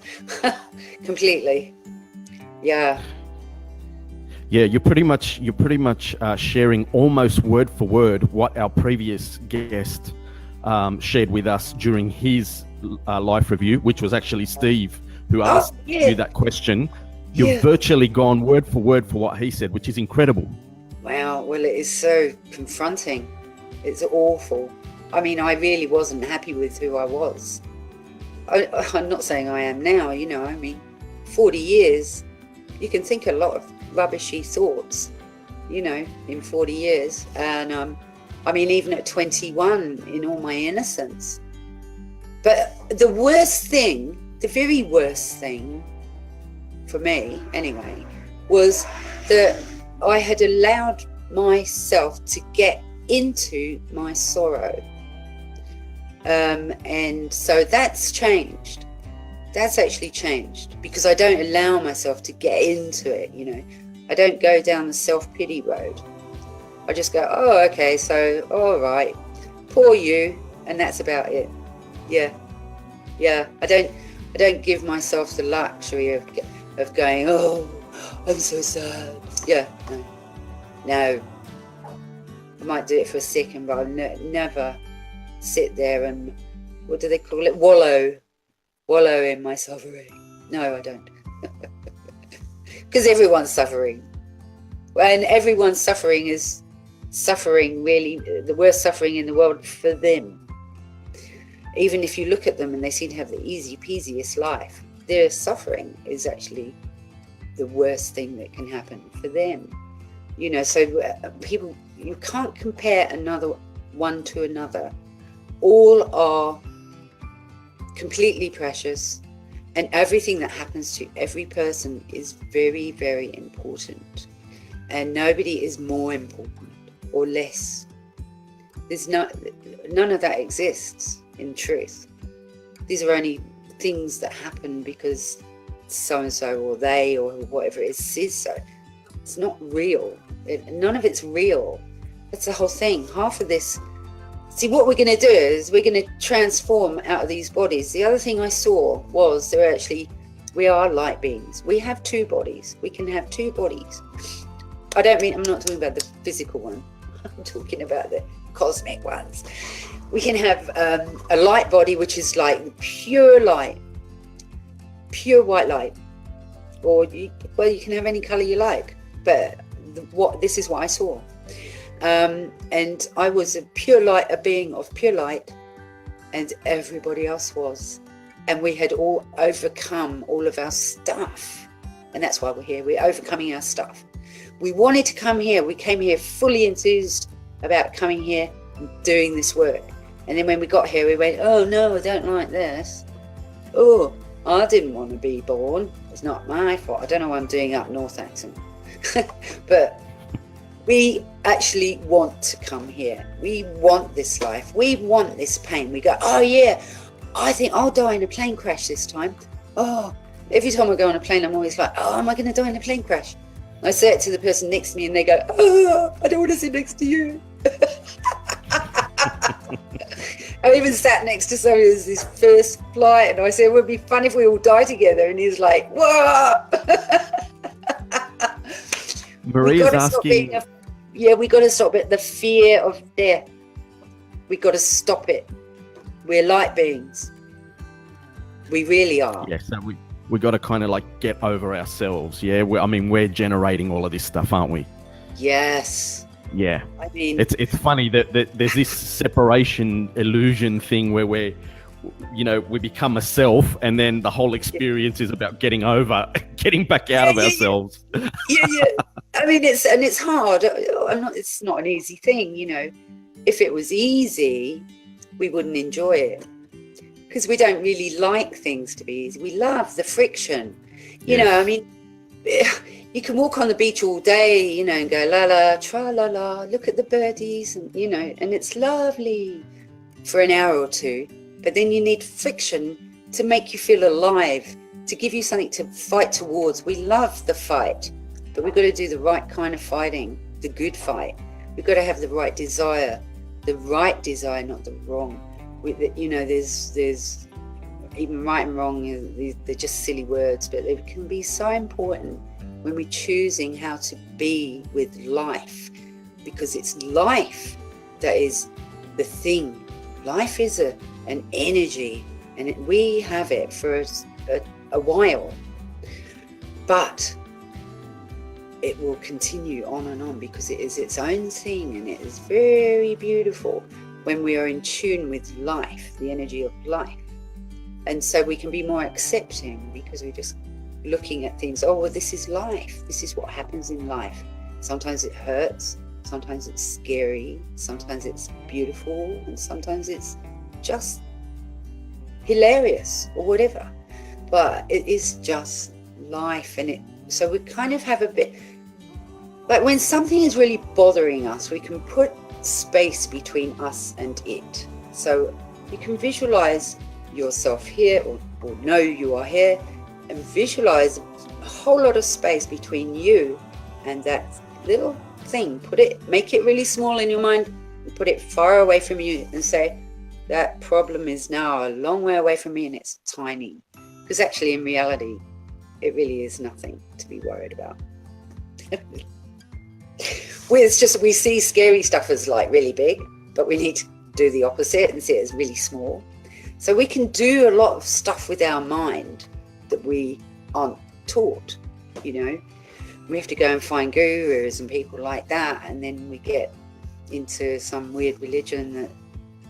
completely. Yeah, you're pretty much sharing almost word for word what our previous guest shared with us during his life review, which was actually Steve who asked you that question. You've virtually gone word for word for what he said, which is incredible. Wow. Well, it is so confronting. It's awful. I mean, I really wasn't happy with who I was. I'm not saying I am now, you know. I mean, 40 years, you can think a lot of rubbishy thoughts, you know, in 40 years. And I mean, even at 21, in all my innocence. But the worst thing, the very worst thing, for me anyway, was that I had allowed myself to get into my sorrow. And so that's changed. That's actually changed, because I don't allow myself to get into it, you know. I don't go down the self-pity road. I just go, oh, okay, so all right, poor you, and that's about it. Yeah. I don't give myself the luxury of going, oh, I'm so sad. Yeah, no. I might do it for a second, but I'll never sit there and, what do they call it? Wallow in my suffering. No, I don't. Because everyone's suffering. And everyone's suffering is suffering, really, the worst suffering in the world for them. Even if you look at them and they seem to have the easy peasiest life, their suffering is actually the worst thing that can happen for them. You know, so people, you can't compare another one to another. all are completely precious, and everything that happens to every person is very, very important, and nobody is more important or less. There's none of that exists in truth. These are only things that happen because so-and-so or they or whatever it is says so. It's not real. None of it's real. That's the whole thing. Half of this, see, what we're going to do is we're going to transform out of these bodies. The other thing I saw was we are light beings. We have two bodies. We can have two bodies. I'm not talking about the physical one. I'm talking about the cosmic ones. We can have a light body, which is like pure light, pure white light, or you can have any color you like. But this is what I saw, and I was a pure light, a being of pure light, and everybody else was, and we had all overcome all of our stuff, and that's why we're here. We're overcoming our stuff. We wanted to come here. We came here fully enthused about coming here and doing this work. And then when we got here, we went, oh no, I don't like this. Oh, I didn't want to be born. It's not my fault. I don't know why I'm doing up north accent. But we actually want to come here. We want this life. We want this pain. We go, oh yeah, I think I'll die in a plane crash this time. Oh, every time I go on a plane, I'm always like, oh, am I going to die in a plane crash? I say it to the person next to me and they go, oh, I don't want to sit next to you. I even sat next to somebody who's his first flight, and I said, it would be fun if we all die together. And he's like, whoa. Maria's asking. We got to stop it. The fear of death. We got to stop it. We're light beings. We really are. Yes, so we got to kind of like get over ourselves. Yeah, we're generating all of this stuff, aren't we? Yes. Yeah, I mean, it's funny that there's this separation illusion thing where we become a self, and then the whole experience is about getting back out of ourselves. Yeah. I mean, it's hard. It's not an easy thing, you know. If it was easy, we wouldn't enjoy it, because we don't really like things to be easy. We love the friction, you know. I mean, you can walk on the beach all day, you know, and go la la, tra la la, look at the birdies, and you know, and it's lovely for an hour or two. But then you need friction to make you feel alive, to give you something to fight towards. We love the fight, but we've got to do the right kind of fighting, the good fight. We've got to have the right desire, not the wrong. You know, there's even right and wrong, they're just silly words, but they can be so important when we're choosing how to be with life, because it's life that is the thing. Life is an energy, and we have it for a while, but it will continue on and on, because it is its own thing, and it is very beautiful when we are in tune with life, the energy of life. And so we can be more accepting, because we're just looking at things, oh, well, this is life. This is what happens in life. Sometimes it hurts, sometimes it's scary, sometimes it's beautiful, and sometimes it's just hilarious or whatever. But it is just life. And so we kind of have a bit, like when something is really bothering us, we can put space between us and it. So you can visualize yourself here, or know you are here, and visualize a whole lot of space between you and that little thing. Make it really small in your mind, and put it far away from you, and say, that problem is now a long way away from me, and it's tiny. Because actually, in reality, it really is nothing to be worried about. It's just, we see scary stuff as like really big, but we need to do the opposite and see it as really small. So we can do a lot of stuff with our mind that we aren't taught, you know. We have to go and find gurus and people like that, and then we get into some weird religion that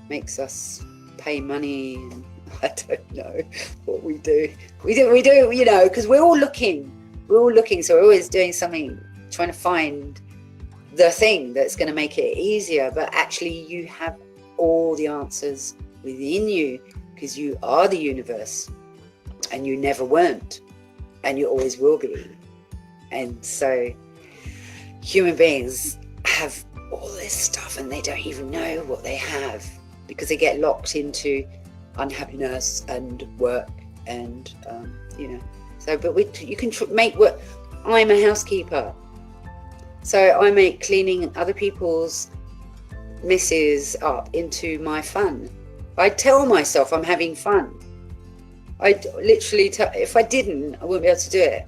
makes us pay money, and I don't know what we do. We do, you know, because we're all looking, so we're always doing something, trying to find the thing that's going to make it easier. But actually, you have all the answers within you, because you are the universe, and you never weren't, and you always will be. And so human beings have all this stuff and they don't even know what they have, because they get locked into unhappiness and work and so, but you can make work. I'm a housekeeper, so I make cleaning other people's messes up into my fun. I tell myself I'm having fun. I literally if I didn't, I wouldn't be able to do it,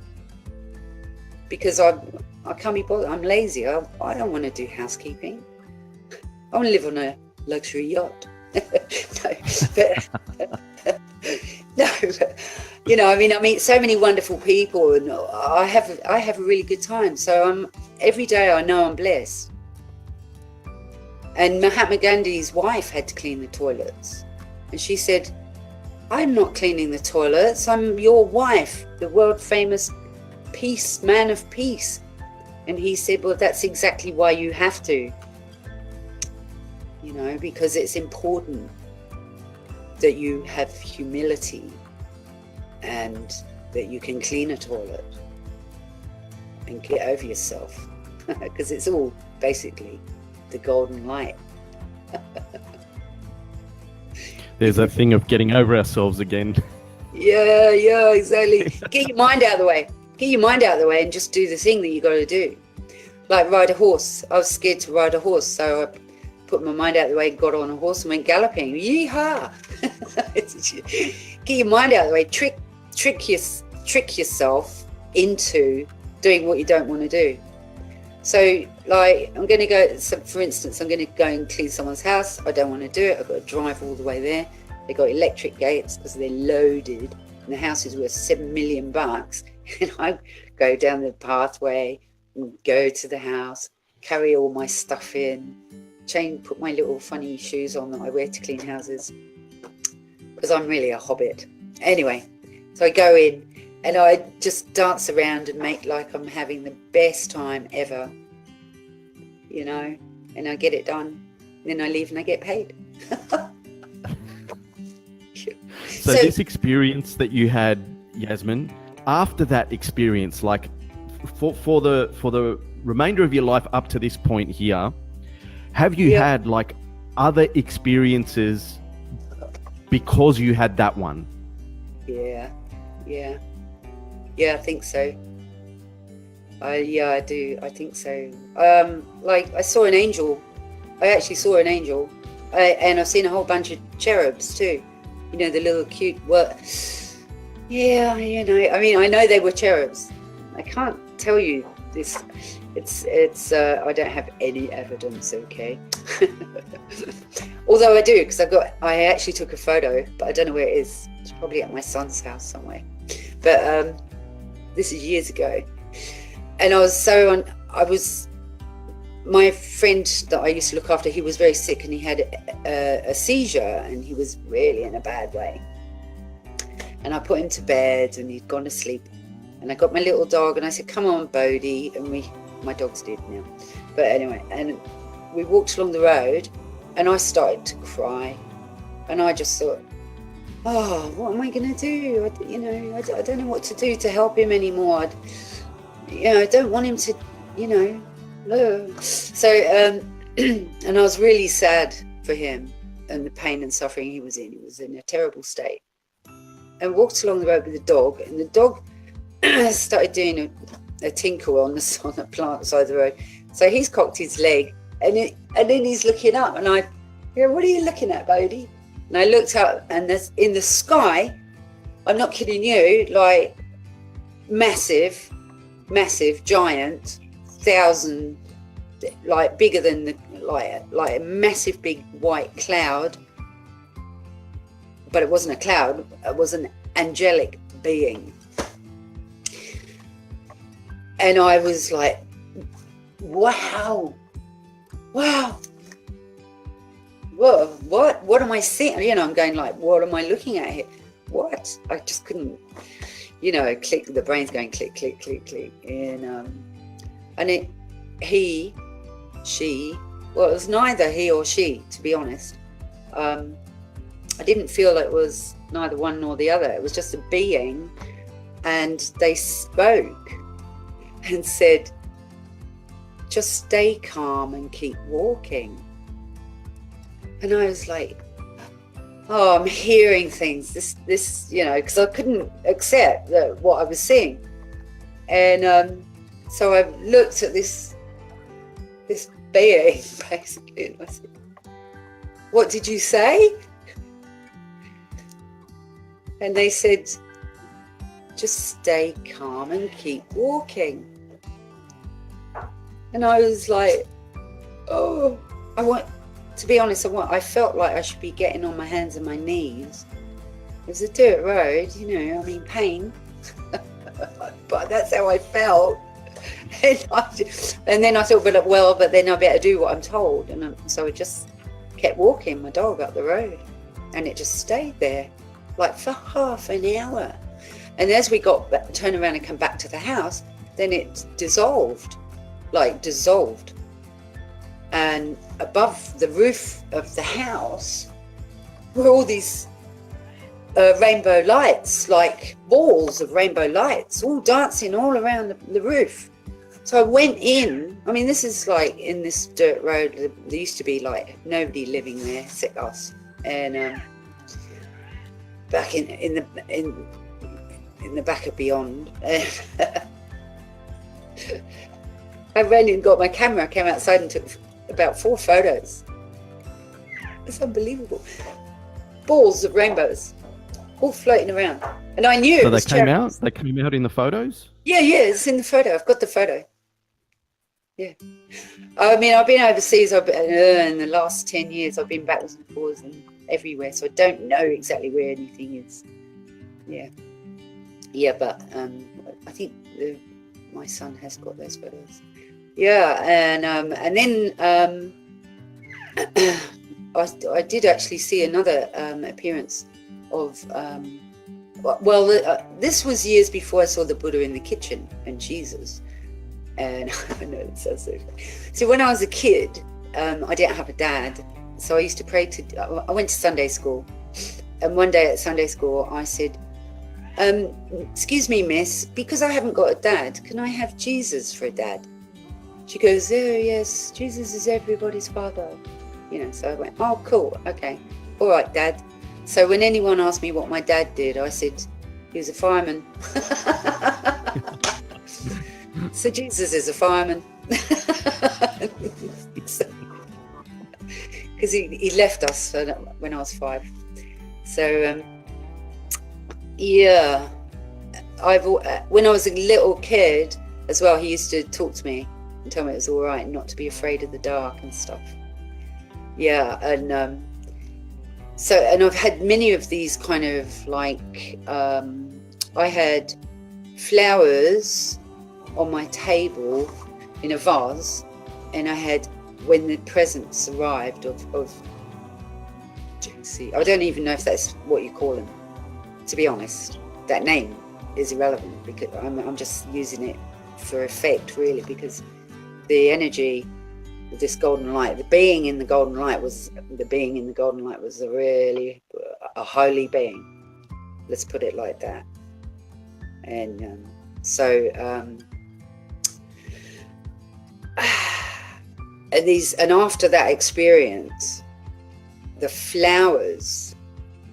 because I can't be bothered. I'm lazy. I don't want to do housekeeping. I want to live on a luxury yacht. No, but I meet so many wonderful people, and I have a really good time. So every day I know I'm blessed. And Mahatma Gandhi's wife had to clean the toilets, and she said, "I'm not cleaning the toilets. I'm your wife, the world famous man of peace." And he said, "Well, that's exactly why you have to, because it's important that you have humility and that you can clean a toilet and get over yourself," because it's all basically the golden light. There's a thing of getting over ourselves again. Yeah, exactly. Get your mind out of the way. Get your mind out of the way and just do the thing that you got to do. Like ride a horse. I was scared to ride a horse, so I put my mind out of the way, got on a horse and went galloping. Yeehaw! Get your mind out of the way. Trick yourself into doing what you don't want to do. So, like, I'm going to go. So for instance, I'm going to go and clean someone's house. I don't want to do it. I've got to drive all the way there. They got electric gates because they're loaded, and the house is worth $7 million. And I go down the pathway and go to the house, carry all my stuff in, put my little funny shoes on that I wear to clean houses, because I'm really a hobbit. Anyway, so I go in and I just dance around and make like I'm having the best time ever, and I get it done. Then I leave and I get paid. So this experience that you had, Yazmin, after that experience, like for the remainder of your life up to this point here, have you had like other experiences because you had that one? Yeah, I think so. I do. I think so. Like I saw an angel. I actually saw an angel, and I've seen a whole bunch of cherubs too. The little cute Yeah, I mean, I know they were cherubs. I can't tell you this. It's I don't have any evidence, okay? Although I do, because I actually took a photo, but I don't know where it is. It's probably at my son's house somewhere. But this is years ago. And my friend that I used to look after, he was very sick and he had a seizure, and he was really in a bad way. And I put him to bed and he'd gone to sleep. And I got my little dog and I said, "Come on, Bodhi." And my dog's dead now. But anyway, and we walked along the road and I started to cry. And I just thought, oh, what am I going to do? I don't know what to do to help him anymore. I don't want him to, So, and I was really sad for him and the pain and suffering he was in. He was in a terrible state. And walked along the road with the dog, and the dog started doing a tinkle on the plant side of the road. So he's cocked his leg, and then he's looking up, and "What are you looking at, Bodhi?" And I looked up, and there's in the sky, I'm not kidding you, like massive, giant, 1,000, like bigger than like a massive big white cloud. But it wasn't a cloud, it was an angelic being. And I was like, wow. What am I seeing? I'm going like, what am I looking at here? What? I just couldn't, click, the brain's going click, click, click, click. And it was neither he or she, to be honest. I didn't feel it was neither one nor the other. It was just a being. And they spoke and said, just stay calm and keep walking. And I was like, oh, I'm hearing things. This, you know, because I couldn't accept what I was seeing. And so I looked at this being, basically, and I said, what did you say? And they said, just stay calm and keep walking. And I was like, oh, to be honest, I felt like I should be getting on my hands and my knees. It was a dirt road, you know, I mean, pain. But that's how I felt. And then I thought, but then I better do what I'm told. And so I just kept walking my dog up the road. And it just stayed there, like for half an hour. And as we turned around and come back to the house, then it dissolved. And above the roof of the house were all these rainbow lights, like balls of rainbow lights, all dancing all around the roof. So I went in. I mean, this is like in this dirt road. There used to be like nobody living there except us. And back in the back of beyond. I ran and got my camera, came outside and took about 4 photos. It's unbelievable. Balls of rainbows, all floating around. And I knew so it was they came out? They came out in the photos? Yeah, it's in the photo. I've got the photo. Yeah. I mean, I've been overseas. In the last 10 years, I've been backwards and forwards and everywhere. So I don't know exactly where anything is. Yeah. Yeah, but I think my son has got those photos. Yeah, and then I did actually see another appearance of this was years before I saw the Buddha in the kitchen and Jesus. And I know it sounds so funny. So when I was a kid, I didn't have a dad, so I used to pray I went to Sunday school, and one day at Sunday school I said, excuse me, miss, because I haven't got a dad, can I have Jesus for a dad? She goes, oh yes, Jesus is everybody's father. You know, so I went, oh cool, okay, all right, Dad. So when anyone asked me what my dad did, I said, he was a fireman. So Jesus is a fireman. Because he left us when I was 5. So yeah, when I was a little kid as well, he used to talk to me and tell me it was all right not to be afraid of the dark and stuff. Yeah, and I've had many of these kind of like, I had flowers on my table in a vase, and I had, when the presents arrived of I don't even know if that's what you call them, to be honest. That name is irrelevant because I'm just using it for effect, really, because the energy of this golden light, the being in the golden light was a really a holy being. Let's put it like that. And and after that experience, the flowers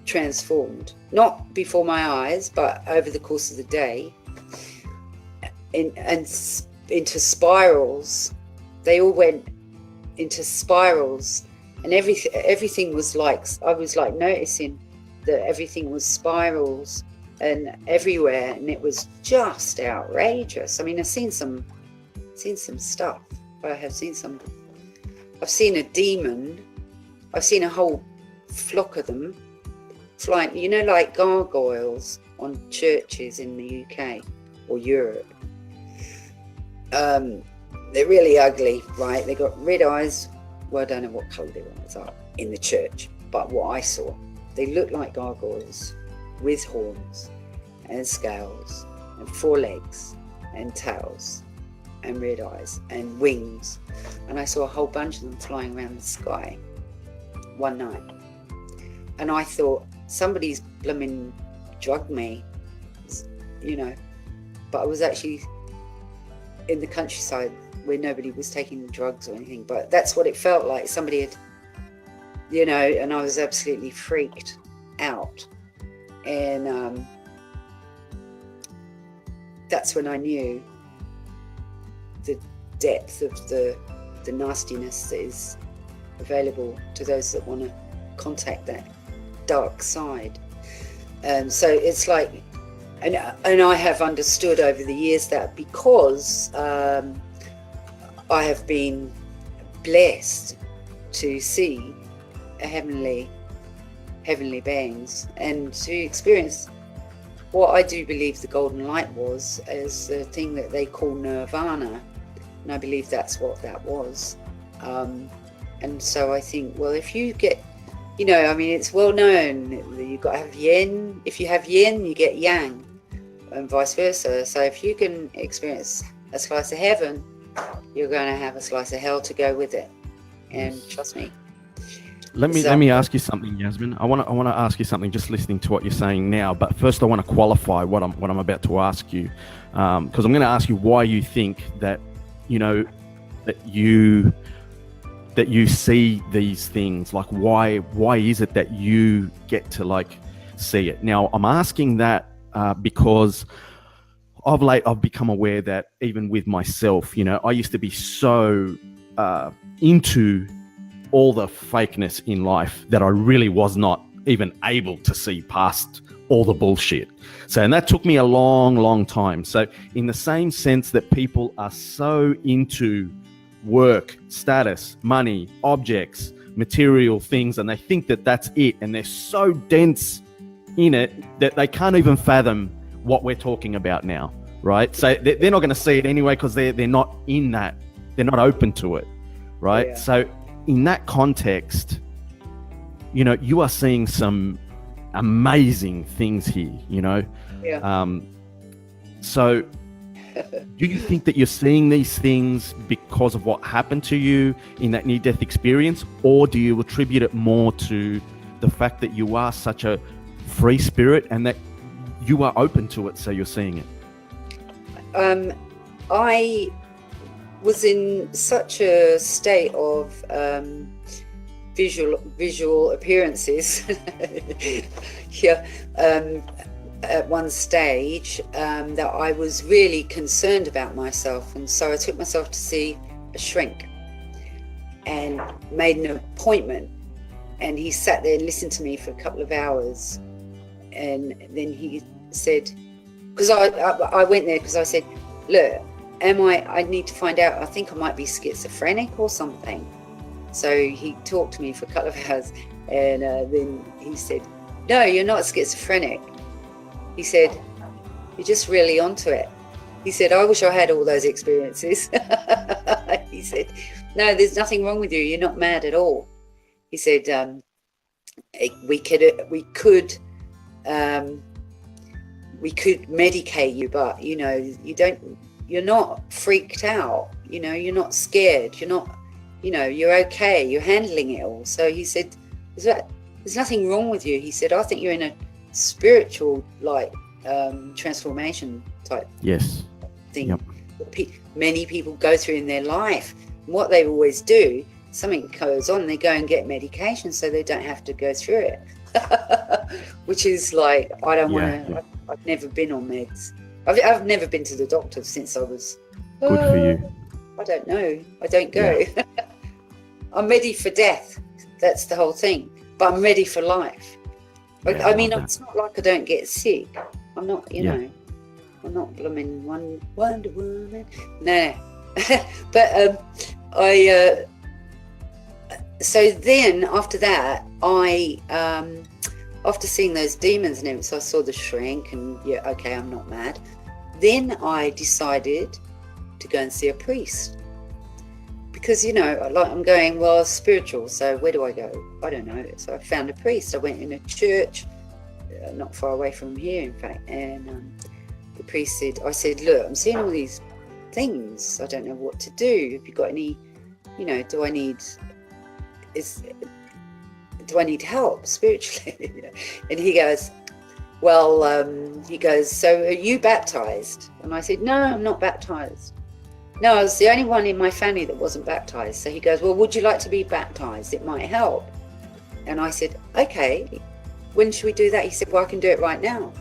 transformed, not before my eyes, but over the course of the day, and into spirals. They all went into spirals, and everything was like, I was like noticing that everything was spirals and everywhere, and it was just outrageous. I mean, I've seen some stuff. I've seen a demon. I've seen a whole flock of them flying, you know, like gargoyles on churches in the UK or Europe. They're really ugly, right? They got red eyes. Well, I don't know what colour their eyes are in the church, but what I saw, they look like gargoyles with horns and scales and 4 legs and tails and red eyes and wings. And I saw a whole bunch of them flying around the sky one night. and I thought somebody's blooming drugged me, you know, but I was actually in the countryside where nobody was taking drugs or anything, but that's what it felt like. Somebody had, you know, and I was absolutely freaked out. And that's when I knew the depth of the nastiness that is available to those that want to contact that dark side. So it's like, and I have understood over the years that because I have been blessed to see heavenly beings and to experience what I do believe the golden light was, as the thing that they call nirvana, and I believe that's what that was. And so I think, well, if you get, you know, I mean, it's well known that you've got to have yin. If you have yin, you get yang, and vice versa. So if you can experience a slice of heaven, you're going to have a slice of hell to go with it. And trust me. Let me ask you something, Yazmin. I want to ask you something. Just listening to what you're saying now, but first I want to qualify what I'm about to ask you, because I'm going to ask you why you think that, you know, that you see these things. Like, why is it that you get to like see it? Now, I'm asking that because of late I've become aware that even with myself, you know, I used to be so into all the fakeness in life that I really was not even able to see past all the bullshit. So, and that took me a long time. So in the same sense that people are so into work, status, money, objects, material things, and they think that that's it, and they're so dense in it that they can't even fathom what we're talking about now, right? So they're not going to see it anyway because they're not in that, they're not open to it, right? Yeah. So in that context, you know, you are seeing some amazing things here, you know? Yeah. So do you think that you're seeing these things because of what happened to you in that near-death experience, or do you attribute it more to the fact that you are such a free spirit and that you are open to it, so you're seeing it? I was in such a state of visual appearances yeah, at one stage that I was really concerned about myself, and so I took myself to see a shrink and made an appointment, and he sat there and listened to me for a couple of hours, and then he said, because I went there because I said, look, I need to find out, I think I might be schizophrenic or something. So he talked to me for a couple of hours, and then he said, no, you're not schizophrenic. He said, you're just really onto it. He said, I wish I had all those experiences. He said, no, there's nothing wrong with you. You're not mad at all. He said, we could medicate you, but you know, you're not freaked out. You know, you're not scared. You're not, you know, you're okay. You're handling it all. So he said, there's nothing wrong with you. He said, I think you're in a spiritual, like, transformation type thing. Yep. Many people go through in their life. And what they always do, something goes on, they go and get medication so they don't have to go through it. Which is like, I don't want to. I've never been on meds. I've never been to the doctor since I was. Good for you. I don't know. I don't go. Yeah. I'm ready for death. That's the whole thing. But I'm ready for life. Yeah, I mean, it's not like I don't get sick. I'm not, you know, I'm not blooming Wonder Woman. No. But so then after that, after seeing those demons and everything, so I saw the shrink and okay, I'm not mad. Then I decided to go and see a priest. Because, you know, like I'm going, well, spiritual, so where do I go? I don't know. So I found a priest. I went in a church, not far away from here, in fact, and the priest said, I said, look, I'm seeing all these things. I don't know what to do. Have you got any, you know, do I need, do I need help spiritually? And he goes, well, so are you baptized? And I said, no, I'm not baptized. No, I was the only one in my family that wasn't baptized. So he goes, well, would you like to be baptized? It might help. And I said, okay, when should we do that? He said, well, I can do it right now.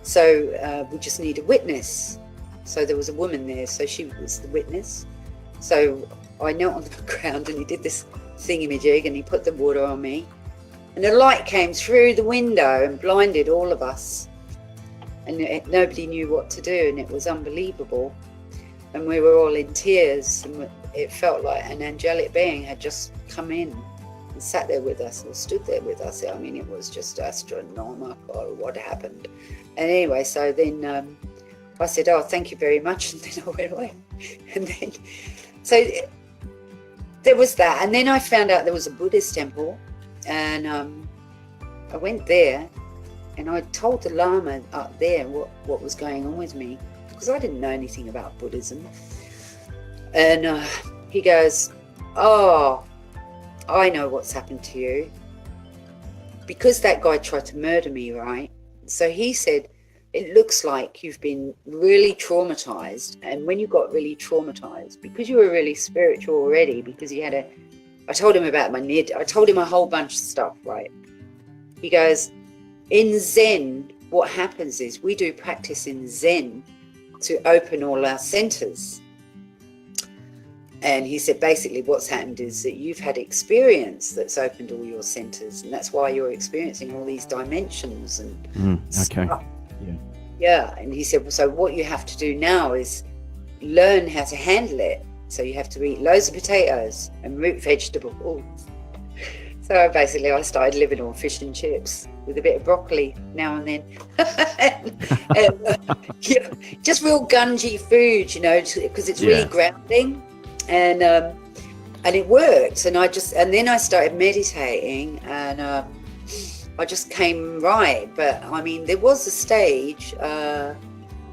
So we just need a witness. So there was a woman there, so she was the witness. So I knelt on the ground and he did this thingamajig and he put the water on me. And the light came through the window and blinded all of us. And nobody knew what to do, and it was unbelievable. And we were all in tears, and it felt like an angelic being had just come in and sat there with us or stood there with us. I mean, it was just astronomical what happened. And anyway, so then I said, oh, thank you very much. And then I went away. And then, so there was that. And then I found out there was a Buddhist temple, and I went there and I told the Lama up there what was going on with me, because I didn't know anything about Buddhism. And he goes, oh, I know what's happened to you. Because that guy tried to murder me, right? So he said, it looks like you've been really traumatized. And when you got really traumatized, because you were really spiritual already, because you had I told him about my nid, I told him a whole bunch of stuff, right? He goes, in Zen, what happens is we do practice in Zen to open all our centers. And he said, basically what's happened is that you've had experience that's opened all your centers, and that's why you're experiencing all these dimensions and okay. stuff. Yeah. And he said, well, so what you have to do now is learn how to handle it. So you have to eat loads of potatoes and root vegetables. So I started living on fish and chips with a bit of broccoli now and then. and just real gungy food, because it's really grounding. And it worked. And then I started meditating, and I just came right. But I mean, there was a stage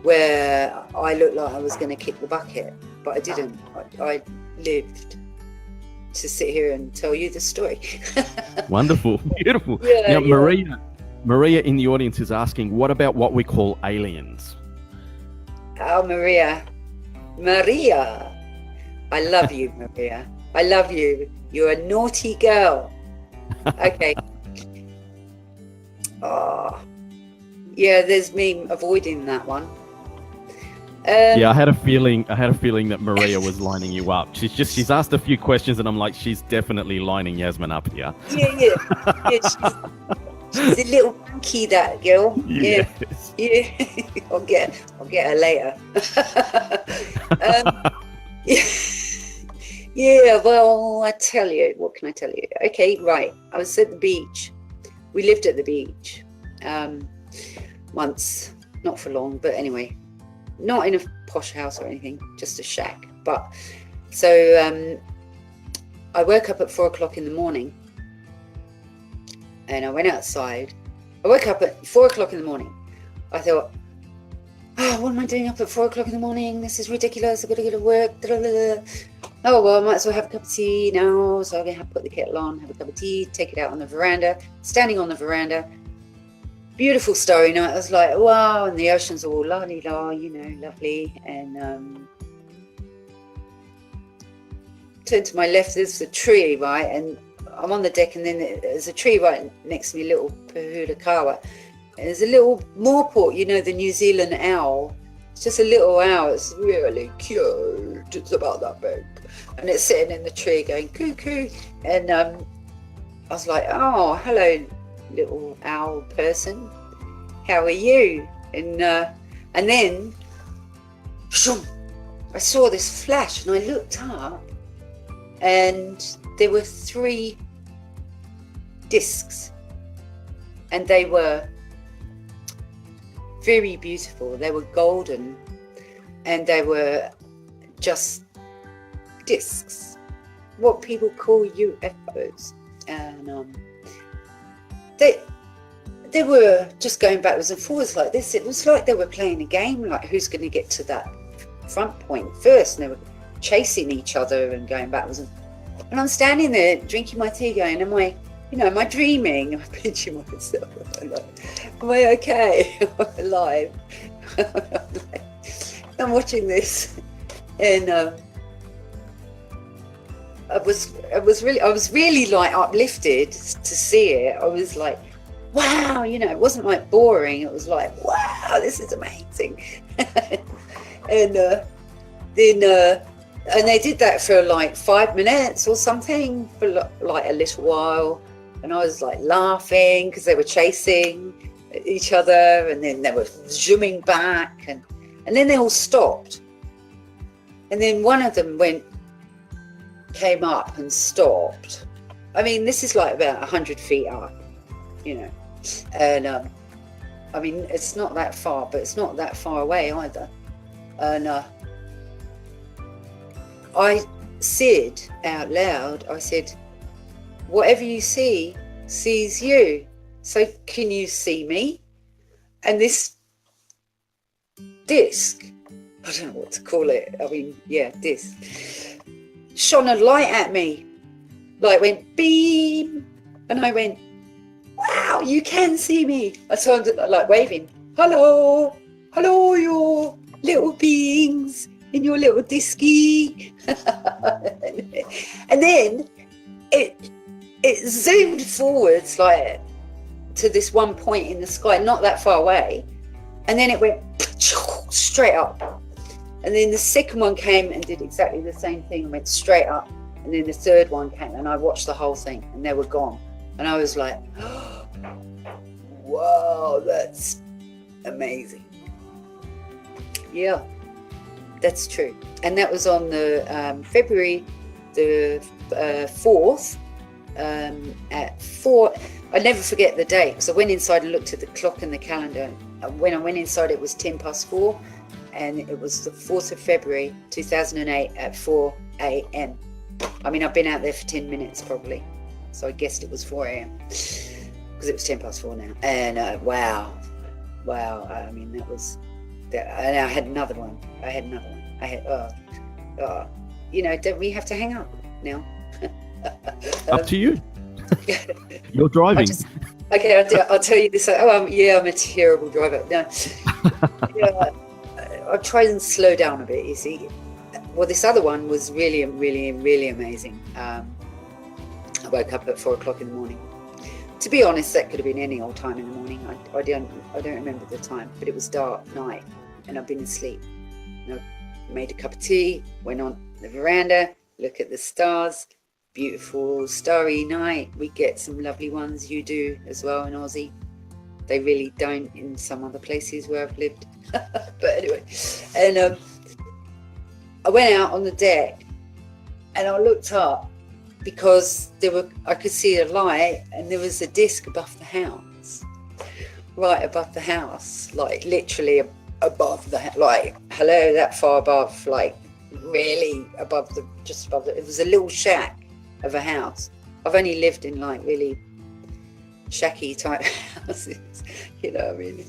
where I looked like I was going to kick the bucket, but I didn't. I lived to sit here and tell you the story. Wonderful, beautiful. Now, Maria in the audience is asking, what about what we call aliens? Oh, Maria, I love you, Maria. I love you. You're a naughty girl. Okay. Oh, yeah. There's me avoiding that one. I had a feeling that Maria was lining you up. She's asked a few questions, and I'm like, she's definitely lining Yazmin up here. Yeah. She's a little monkey, that girl. Yes. Yeah. I'll get her later. Yeah. Well, I tell you, what can I tell you? Okay, right. I was at the beach. We lived at the beach once, not for long, but anyway. Not in a posh house or anything, just a shack. But so I woke up at 4 o'clock in the morning, and I went outside. I woke up at 4 o'clock in the morning. I thought, oh, what am I doing up at 4 o'clock in the morning? This is ridiculous. I've got to go to work. Oh, well, I might as well have a cup of tea now. So I'm going to put the kettle on, have a cup of tea, take it out on the veranda. Standing on the veranda, beautiful starry night. I was like, wow, and the ocean's all la-di-da, lovely. And turn to my left, there's a tree, right? And I'm on the deck, and then there's a tree right next to me, little pahulakawa. And there's a little moorport, the New Zealand owl. It's just a little owl. It's really cute. It's about that big. And it's sitting in the tree going cuckoo. And I was like, oh, hello, little owl person, how are you? And then I saw this flash, and I looked up, and there were 3 discs, and they were very beautiful. They were golden, and they were just discs, what people call UFOs. And they were just going backwards and forwards like this. It was like they were playing a game, like who's going to get to that front point first. And they were chasing each other and going backwards. And I'm standing there drinking my tea going, am I am I dreaming? I'm pinching myself. I'm like, am I okay? I'm alive. I'm watching this, and I was really like uplifted to see it. I was like, wow, it wasn't like boring. It was like, wow, this is amazing. And then they did that for like 5 minutes or something, for like a little while, and I was like laughing because they were chasing each other, and then they were zooming back, and then they all stopped, and then one of them came up and stopped. I mean, this is like about 100 feet up, and I mean, it's not that far, but it's not that far away either. And I said out loud, I said, whatever you see sees you, so can you see me? And this disc, I don't know what to call it, I mean, yeah, disc, shone a light at me, like went beam, and I went, wow, you can see me. I started like waving, hello, you little beings in your little disky. And then it zoomed forwards like to this one point in the sky, not that far away, and then it went straight up. And then the second one came and did exactly the same thing and went straight up. And then the third one came, and I watched the whole thing, and they were gone. And I was like, oh, wow, that's amazing. Yeah, that's true. And that was on the February the 4th at 4. I never forget the day, because I went inside and looked at the clock and the calendar. And when I went inside, it was 4:10, and it was the 4th of February 2008 at 4 a.m. I mean, I've been out there for 10 minutes probably, so I guessed it was 4 a.m. because it was 4:10 now. And wow, I mean, that was that. And I had another one. Don't we have to hang up now? Up to you. You're driving. I'll tell you this. I'm a terrible driver. No, I'll try and slow down a bit, you see. Well, this other one was really, really, really amazing. I woke up at 4 o'clock in the morning. To be honest, that could have been any old time in the morning. I don't remember the time, but it was dark night, and I've been asleep. And I made a cup of tea, went on the veranda, look at the stars. Beautiful starry night. We get some lovely ones. You do as well in Aussie. They really don't in some other places where I've lived. But anyway, and I went out on the deck and I looked up because I could see a light, and there was a disc above the house, right above the house, like literally above the like hello, that far above, like really above just above it was a little shack of a house. I've only lived in like really shacky type houses, I mean,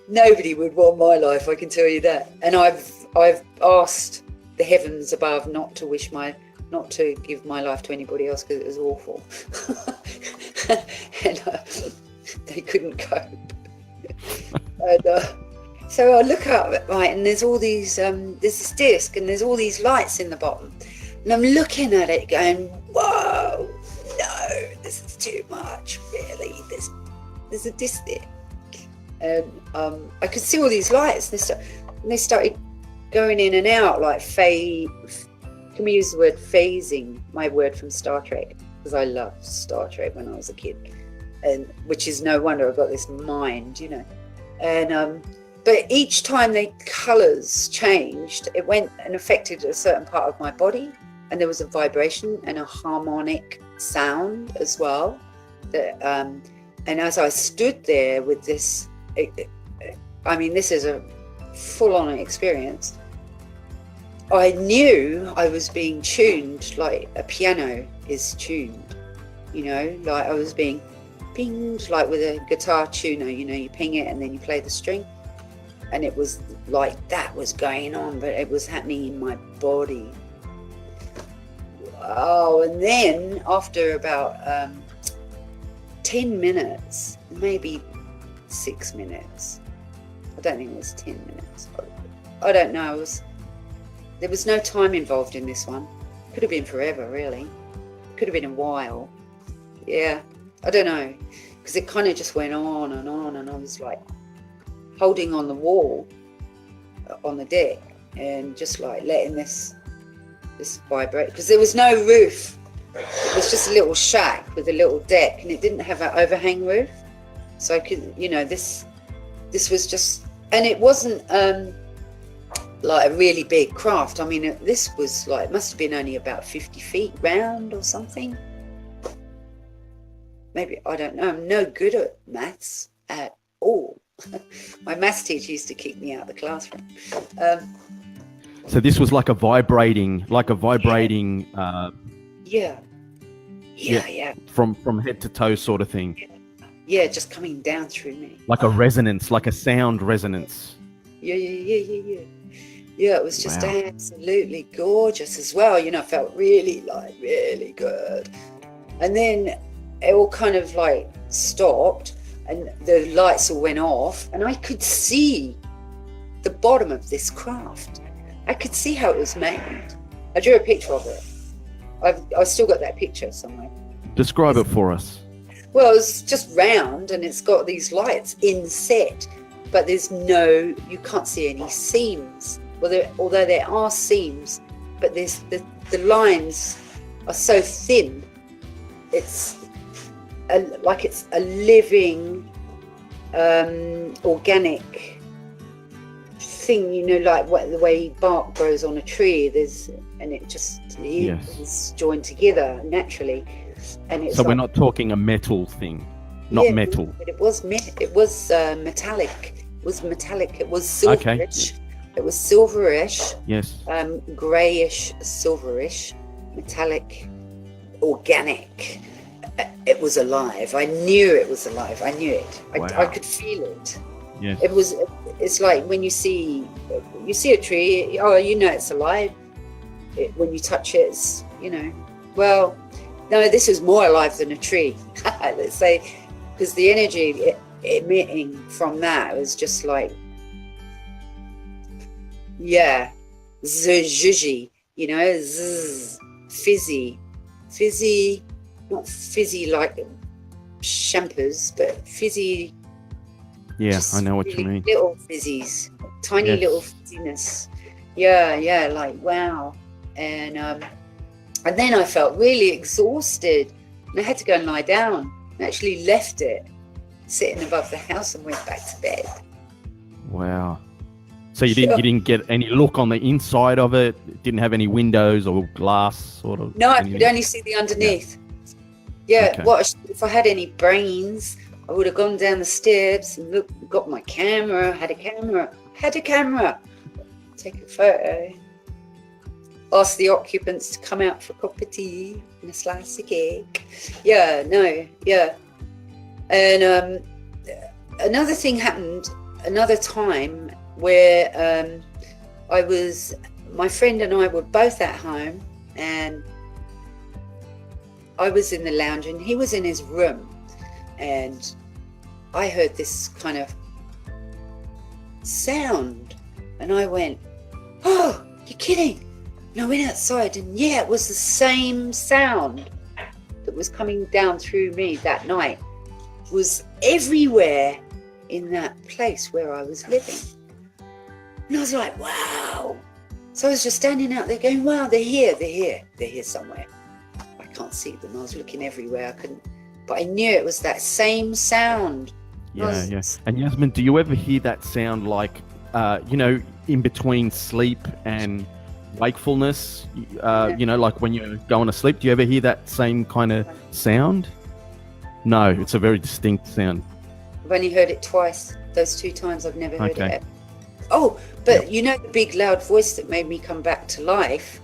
nobody would want my life, I can tell you that. And I've asked the heavens above not to give my life to anybody else, because it was awful. And they couldn't cope. And so I look up, right, and there's all these there's this disc, and there's all these lights in the bottom. And I'm looking at it going, whoa, no, this is too much, really. There's a disc there. And I could see all these lights, and they started going in and out, like can we use the word phasing, my word from Star Trek, because I loved Star Trek when I was a kid, and which is no wonder I've got this mind, And but each time the colours changed, it went and affected a certain part of my body. And there was a vibration and a harmonic sound as well. And as I stood there with this, I mean, this is a full-on experience. I knew I was being tuned like a piano is tuned, like I was being pinged like with a guitar tuner, you ping it and then you play the string. And it was like that was going on, but it was happening in my body. Oh, and then after about 10 minutes, maybe 6 minutes. I don't think it was 10 minutes. I don't know. There was no time involved in this one. Could have been forever, really. Could have been a while. Yeah, I don't know. Because it kind of just went on, and I was like holding on the wall on the deck and just like letting this vibrate. Because there was no roof. It was just a little shack with a little deck, and it didn't have an overhang roof. So I could, this was just, and it wasn't like a really big craft. I mean, this was like, must have been only about 50 feet round or something. Maybe, I don't know. I'm no good at maths at all. My maths teacher used to kick me out of the classroom. So this was like a vibrating. Yeah. From head to toe sort of thing. Yeah, just coming down through me. Like a resonance, like a sound resonance. Yeah. Yeah, it was just absolutely gorgeous as well. I felt really good. And then it all kind of like stopped and the lights all went off, and I could see the bottom of this craft. I could see how it was made. I drew a picture of it. I've still got that picture somewhere. Describe it for us. Well, it's just round and it's got these lights inset, but you can't see any seams. Although there are seams, but the lines are so thin. It's like it's a living, organic thing, like the way bark grows on a tree. And it just is joined together naturally. And it's we're not talking a metal thing, metal. But it was metallic. It was metallic. It was silverish. Okay. It was silverish. Yes. Grayish, silverish, metallic, organic. It was alive. I knew it was alive. I knew it. Wow. I could feel it. Yes. It's like when you see a tree. Oh, it's alive. When you touch it, it's, Well, no, this is more alive than a tree. Let's say, because the energy emitting from that was just like, zhuzhy, fizzy, not fizzy like shampoos, but fizzy. Yeah, I know what you mean. Little fizzies, tiny little fizziness. Yeah, like wow. And then I felt really exhausted, and I had to go and lie down. I actually left it sitting above the house and went back to bed. Wow. So you didn't get any look on the inside of it? It didn't have any windows or glass sort of? No, I could only see the underneath. Yeah. Okay. If I had any brains, I would have gone down the steps and got my camera, had a camera, take a photo, ask the occupants to come out for a cup of tea and a slice of cake. And another thing happened another time where my friend and I were both at home, and I was in the lounge and he was in his room, and I heard this kind of sound, and I went, "Oh, you're kidding." And I went outside, and it was the same sound that was coming down through me that night. It was everywhere in that place where I was living. And I was like, wow. So I was just standing out there going, wow, they're here somewhere. I can't see them. I was looking everywhere. I couldn't, but I knew it was that same sound. Yeah. And Yazmin, do you ever hear that sound like, in between sleep and wakefulness, like when you're going to sleep? Do you ever hear that same kind of sound? No, it's a very distinct sound. I've only heard it twice. Those 2 times I've never heard it. Oh, but the big loud voice that made me come back to life,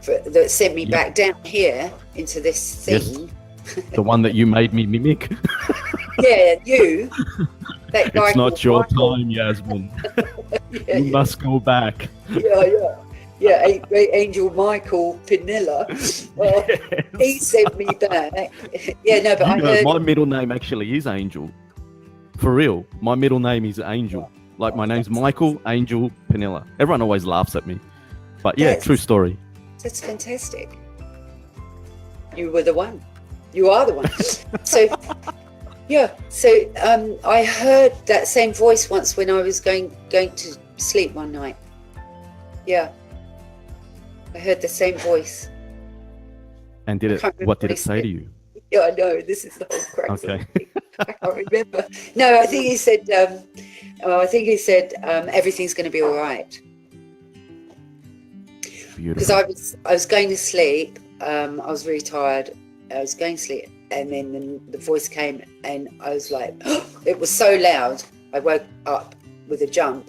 that sent me back down here into this thing. Yes. The one that you made me mimic. Yeah, you. That guy. It's not your time, Yazmin. You must go back. Yeah. Yeah, great angel Michael Pinilla. Well, he sent me back. Yeah, no, but I heard my middle name actually is Angel. For real, my middle name is Angel. Like my name's Michael Angel Pinilla. Everyone always laughs at me, but yeah, true story. That's fantastic. You were the one. You are the one. So, yeah. So I heard that same voice once when I was going to sleep one night. Yeah, I heard the same voice. And what did it say to you? Yeah, I know. This is the whole crux. Okay. I can't remember. No, I think he said. Everything's going to be all right. Because I was going to sleep. I was really tired. I was going to sleep, and then the voice came, and I was like, oh, it was so loud. I woke up with a jump.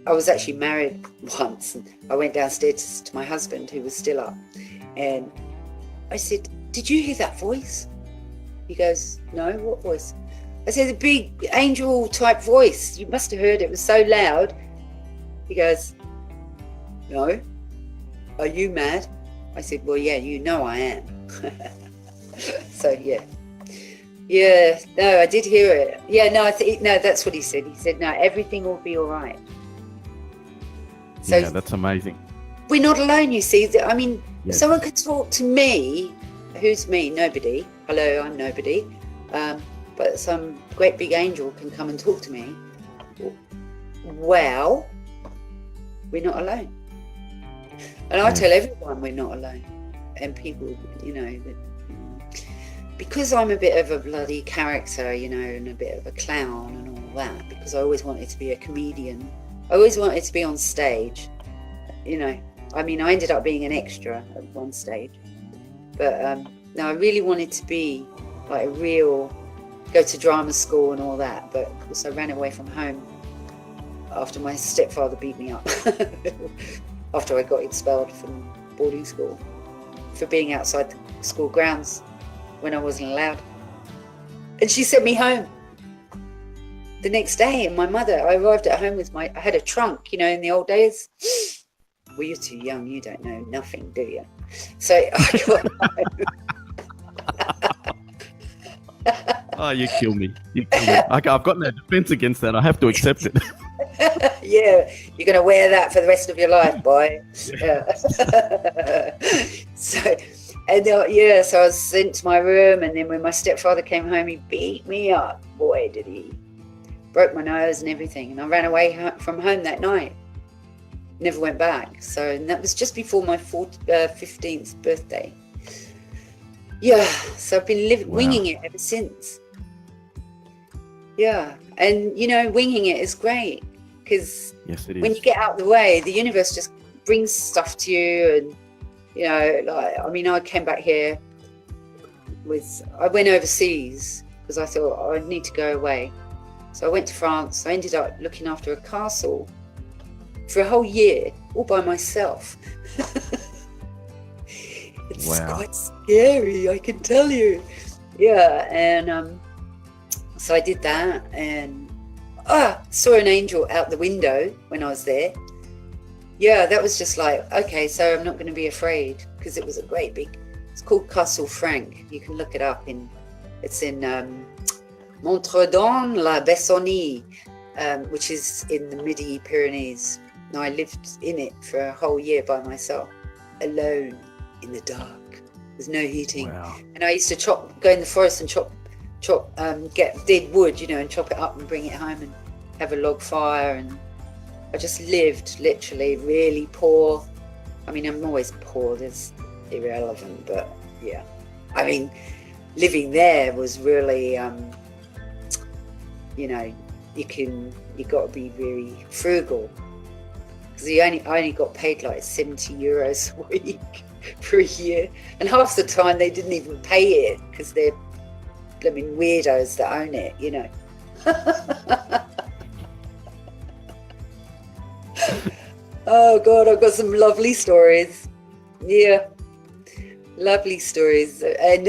I was actually married once, and I went downstairs to my husband, who was still up, and I said, "Did you hear that voice?" He goes, "No, what voice?" I said, "The big angel type voice. You must have heard it. It was so loud." He goes, "No. Are you mad?" I said, "Well, yeah, you know I am." So yeah. No, I did hear it. Yeah, no, no, that's what he said. He said, "No, everything will be all right." So yeah, that's amazing. We're not alone, you see. I mean, yes. Someone could talk to me. Who's me? Nobody. Hello, I'm nobody. But some great big angel can come and talk to me. Well, we're not alone. And I tell everyone we're not alone. And people, because I'm a bit of a bloody character, and a bit of a clown and all that, because I always wanted to be a comedian. I always wanted to be on stage, I mean, I ended up being an extra at one stage. But no, I really wanted to be like go to drama school and all that. But of course I ran away from home after my stepfather beat me up. After I got expelled from boarding school for being outside the school grounds when I wasn't allowed. And she sent me home the next day. And I arrived at home with I had a trunk, in the old days. Well, you're too young, you don't know nothing, do you? So I got home. Oh, you kill me. I've got no defense against that. I have to accept it. Yeah, you're going to wear that for the rest of your life, boy. Yeah. So I was sent to my room, and then when my stepfather came home, he beat me up. Boy, did he. Broke my nose and everything. And I ran away from home that night. Never went back. And that was just before my 15th birthday. Yeah, so I've been winging it ever since. Yeah, and winging it is great because when you get out of the way, the universe just brings stuff to you. And I came back here I went overseas because I thought I need to go away. So I went to France. I ended up looking after a castle for a whole year, all by myself. It's quite scary, I can tell you. Yeah, and so I did that, and saw an angel out the window when I was there. Yeah, that was just like, okay, so I'm not going to be afraid, because it was a great big, it's called Castle Frank. You can look it up. It's in Montredon-la-Bessonnie, which is in the Midi-Pyrenees. Now I lived in it for a whole year by myself, alone in the dark. There's no heating. Wow. And I used to go in the forest and get dead wood, and chop it up and bring it home and have a log fire. And I just lived literally really poor. I mean, I'm always poor. That's irrelevant, but yeah. I mean, living there was really, you got to be very frugal. Because I only got paid like 70 euros a week for a year. And half the time they didn't even pay it because they're blooming weirdos that own it, Oh God, I've got some lovely stories. Yeah, lovely stories. And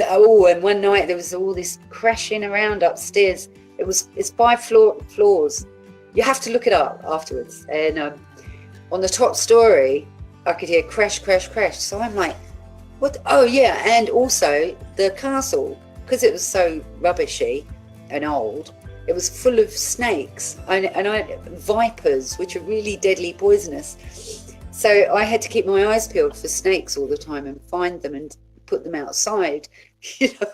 one night there was all this crashing around upstairs. It's 5 floors. You have to look it up afterwards. And on the top story, I could hear crash, crash, crash. So I'm like, what? Oh yeah, and also the castle, because it was so rubbishy and old, it was full of snakes and vipers, which are really deadly poisonous. So I had to keep my eyes peeled for snakes all the time and find them and put them outside. You know.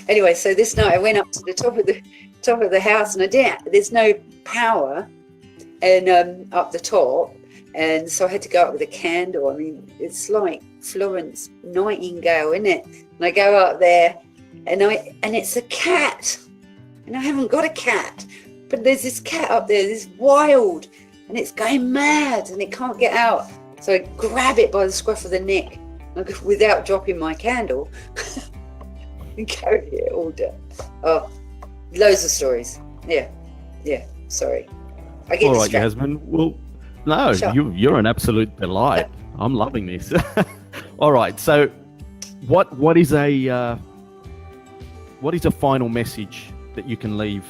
Anyway, so this night I went up to the top of the house, and there's no power, and up the top, and so I had to go up with a candle. I mean, it's like Florence Nightingale, isn't it? And I go up there, and it's a cat, and I haven't got a cat, but there's this cat up there, this wild, and it's going mad, and it can't get out. So I grab it by the scruff of the neck, without dropping my candle, and carry it all day. Oh, loads of stories. Yeah. Sorry. I get all right, distracted. Yazmin. Well, no, you're an absolute delight. I'm loving this. All right. So, what is a final message that you can leave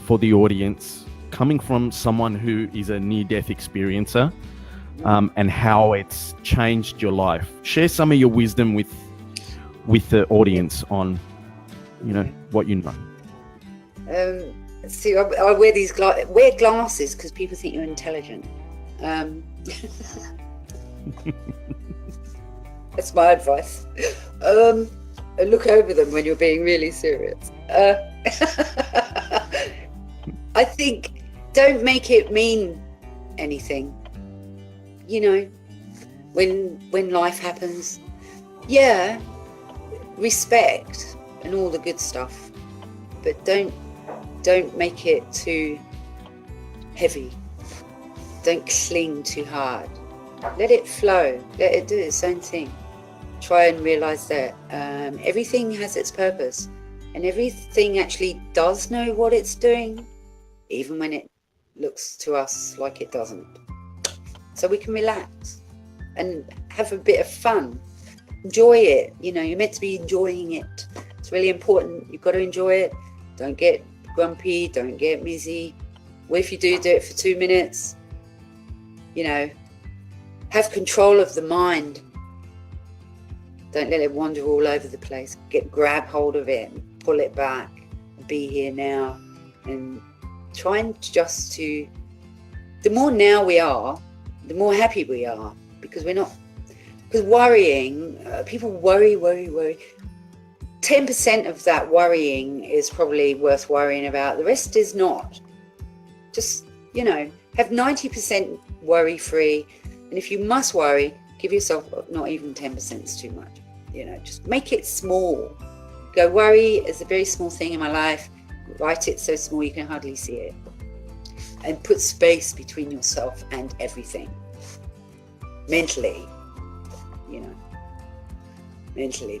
for the audience, coming from someone who is a near-death experiencer, and how it's changed your life? Share some of your wisdom with the audience on, what you know. See, I wear glasses because people think you're intelligent. That's my advice. Look over them when you're being really serious. I think don't make it mean anything. When life happens, respect and all the good stuff, but don't make it too heavy. Don't cling too hard. Let it flow. Let it do its own thing. Try and realize that everything has its purpose, and everything actually does know what it's doing, even when it looks to us like it doesn't. So we can relax and have a bit of fun. Enjoy it. You're meant to be enjoying it. It's really important. You've got to enjoy it. Don't get grumpy. Don't get mizzy. Well, if you do it for 2 minutes. Have control of the mind. Don't let it wander all over the place. Grab hold of it and pull it back. Be here now, and try and the more now we are, the more happy we are, because worrying, people worry. 10% of that worrying is probably worth worrying about. The rest is not. Just, have 90% worry free. And if you must worry, give yourself not even 10% is too much. Just make it small. Go, worry is a very small thing in my life. Write it so small you can hardly see it. And put space between yourself and everything. Mentally,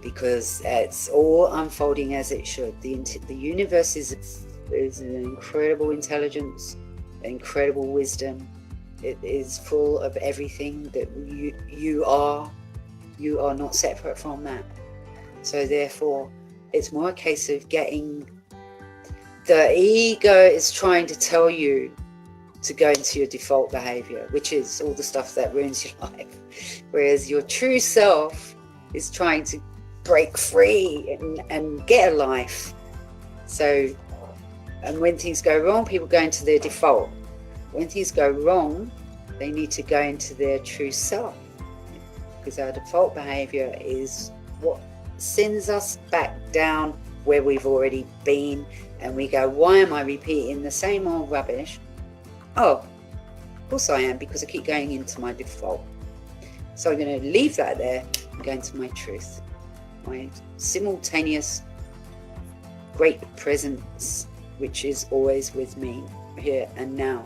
because it's all unfolding as it should. The universe is an incredible intelligence, incredible wisdom. It is full of everything that you are. You are not separate from that. So therefore, it's more a case of getting. The ego is trying to tell you to go into your default behavior, which is all the stuff that ruins your life. Whereas your true self is trying to break free and get a life. So, and when things go wrong, people go into their default. When things go wrong, they need to go into their true self, because our default behavior is what sends us back down where we've already been, and we go, why am I repeating the same old rubbish? Oh, of course I am, because I keep going into my default. So I'm going to leave that there and go into my truth, my simultaneous great presence, which is always with me here and now.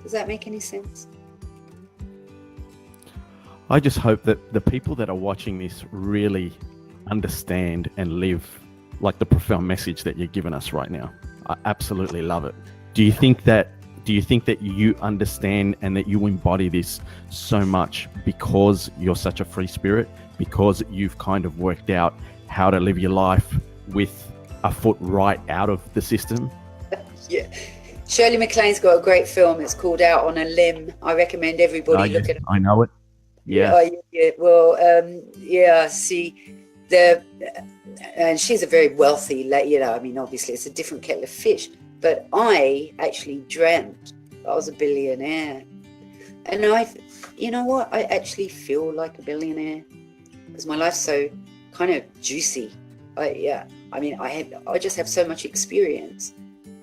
Does that make any sense? I just hope that the people that are watching this really understand and live like the profound message that you're giving us right now. I absolutely love it. Do you think that you understand and that you embody this so much because you're such a free spirit, because you've kind of worked out how to live your life with a foot right out of the system? Yeah. Shirley MacLaine's got a great film. It's called Out on a Limb. I recommend everybody look at it. I know it. Yeah. Yeah. Well, see, and she's a very wealthy, I mean, obviously it's a different kettle of fish, but I actually dreamt I was a billionaire. And you know what? I actually feel like a billionaire because my life's so kind of juicy. I just have so much experience,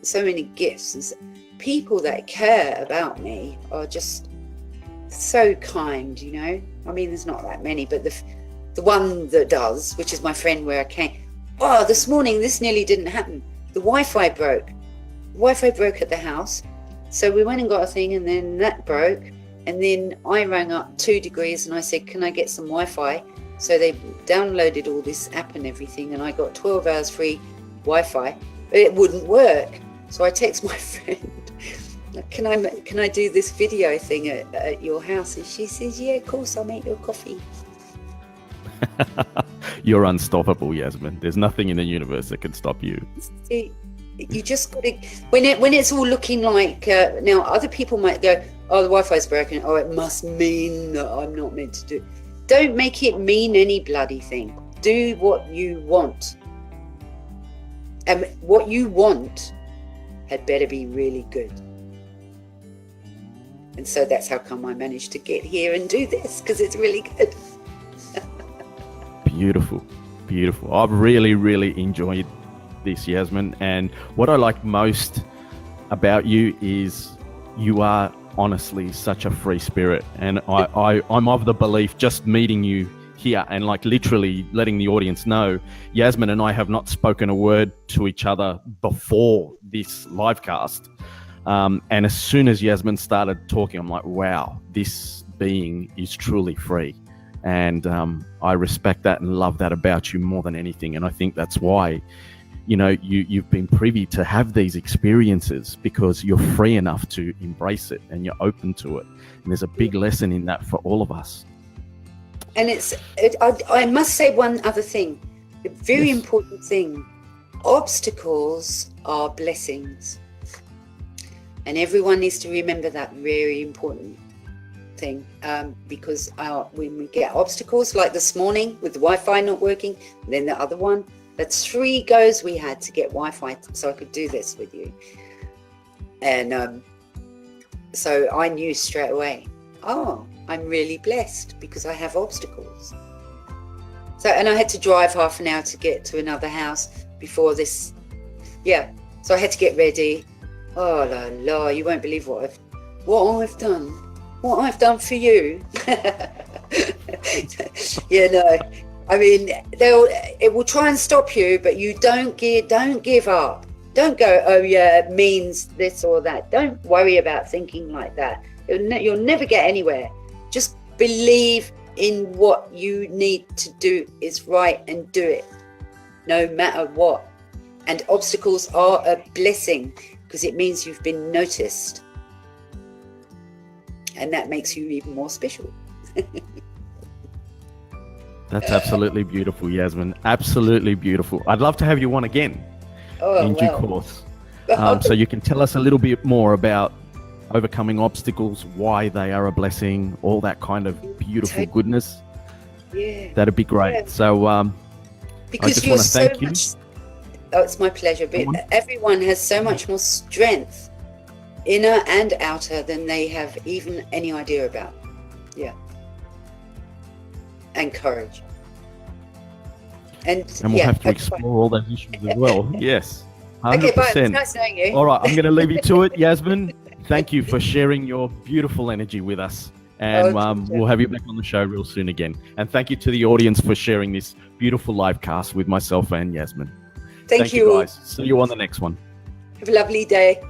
so many gifts, and people that care about me are just so kind, I mean, there's not that many, but the one that does, which is my friend where I came. Oh, this morning, this nearly didn't happen. The Wi-Fi broke. The Wi-Fi broke at the house. So we went and got a thing, and then that broke. And then I rang up 2 Degrees and I said, can I get some Wi-Fi? So they downloaded all this app and everything, and I got 12 hours free Wi-Fi, but it wouldn't work. So I text my friend, can I do this video thing at your house? And she says, yeah, of course, I'll make your coffee. You're unstoppable, Yazmin. There's nothing in the universe that can stop you. You just got to, when it's all looking like, now other people might go, oh, the Wi-Fi's broken. Oh, it must mean that I'm not meant to do. Don't make it mean any bloody thing. Do what you want. And what you want had better be really good. And so that's how come I managed to get here and do this, because it's really good. Beautiful. I've really, really enjoyed this, Yazmin. And what I like most about you is you are honestly such a free spirit. And I'm of the belief, just meeting you here and like literally letting the audience know, Yazmin and I have not spoken a word to each other before this live cast. And as soon as Yazmin started talking, I'm like, wow, this being is truly free. And I respect that and love that about you more than anything. And I think that's why, you've been privy to have these experiences, because you're free enough to embrace it and you're open to it. And there's a big lesson in that for all of us. And I must say one other thing, a very important thing. Obstacles are blessings. And everyone needs to remember that very important thing, because when we get obstacles, like this morning with the Wi-Fi not working, and then the other one, that's 3 goes we had to get Wi-Fi so I could do this with you. And so I knew straight away, oh, I'm really blessed because I have obstacles. So, and I had to drive half an hour to get to another house before this. Yeah, so I had to get ready. Oh la la, you won't believe what I've done for you. I mean, it will try and stop you, but you don't give up. Don't go, oh yeah, it means this or that. Don't worry about thinking like that. You'll never get anywhere. Just believe in what you need to do is right and do it, no matter what. And obstacles are a blessing, because it means you've been noticed. And that makes you even more special. That's absolutely beautiful, Yazmin. Absolutely beautiful. I'd love to have you on again in due course. So you can tell us a little bit more about overcoming obstacles, why they are a blessing, all that kind of beautiful goodness. Yeah. That'd be great. Yeah. So because I just want to thank you. Oh, it's my pleasure. But everyone has so much more strength, inner and outer, than they have even any idea about. Yeah. And courage. And we'll have to explore all those issues as well. Yes. 100%. Okay, bye. It's nice knowing you. All right, I'm going to leave you to it, Yazmin. Thank you for sharing your beautiful energy with us. And we'll have you back on the show real soon again. And thank you to the audience for sharing this beautiful live cast with myself and Yazmin. Thank you guys. See you on the next one. Have a lovely day.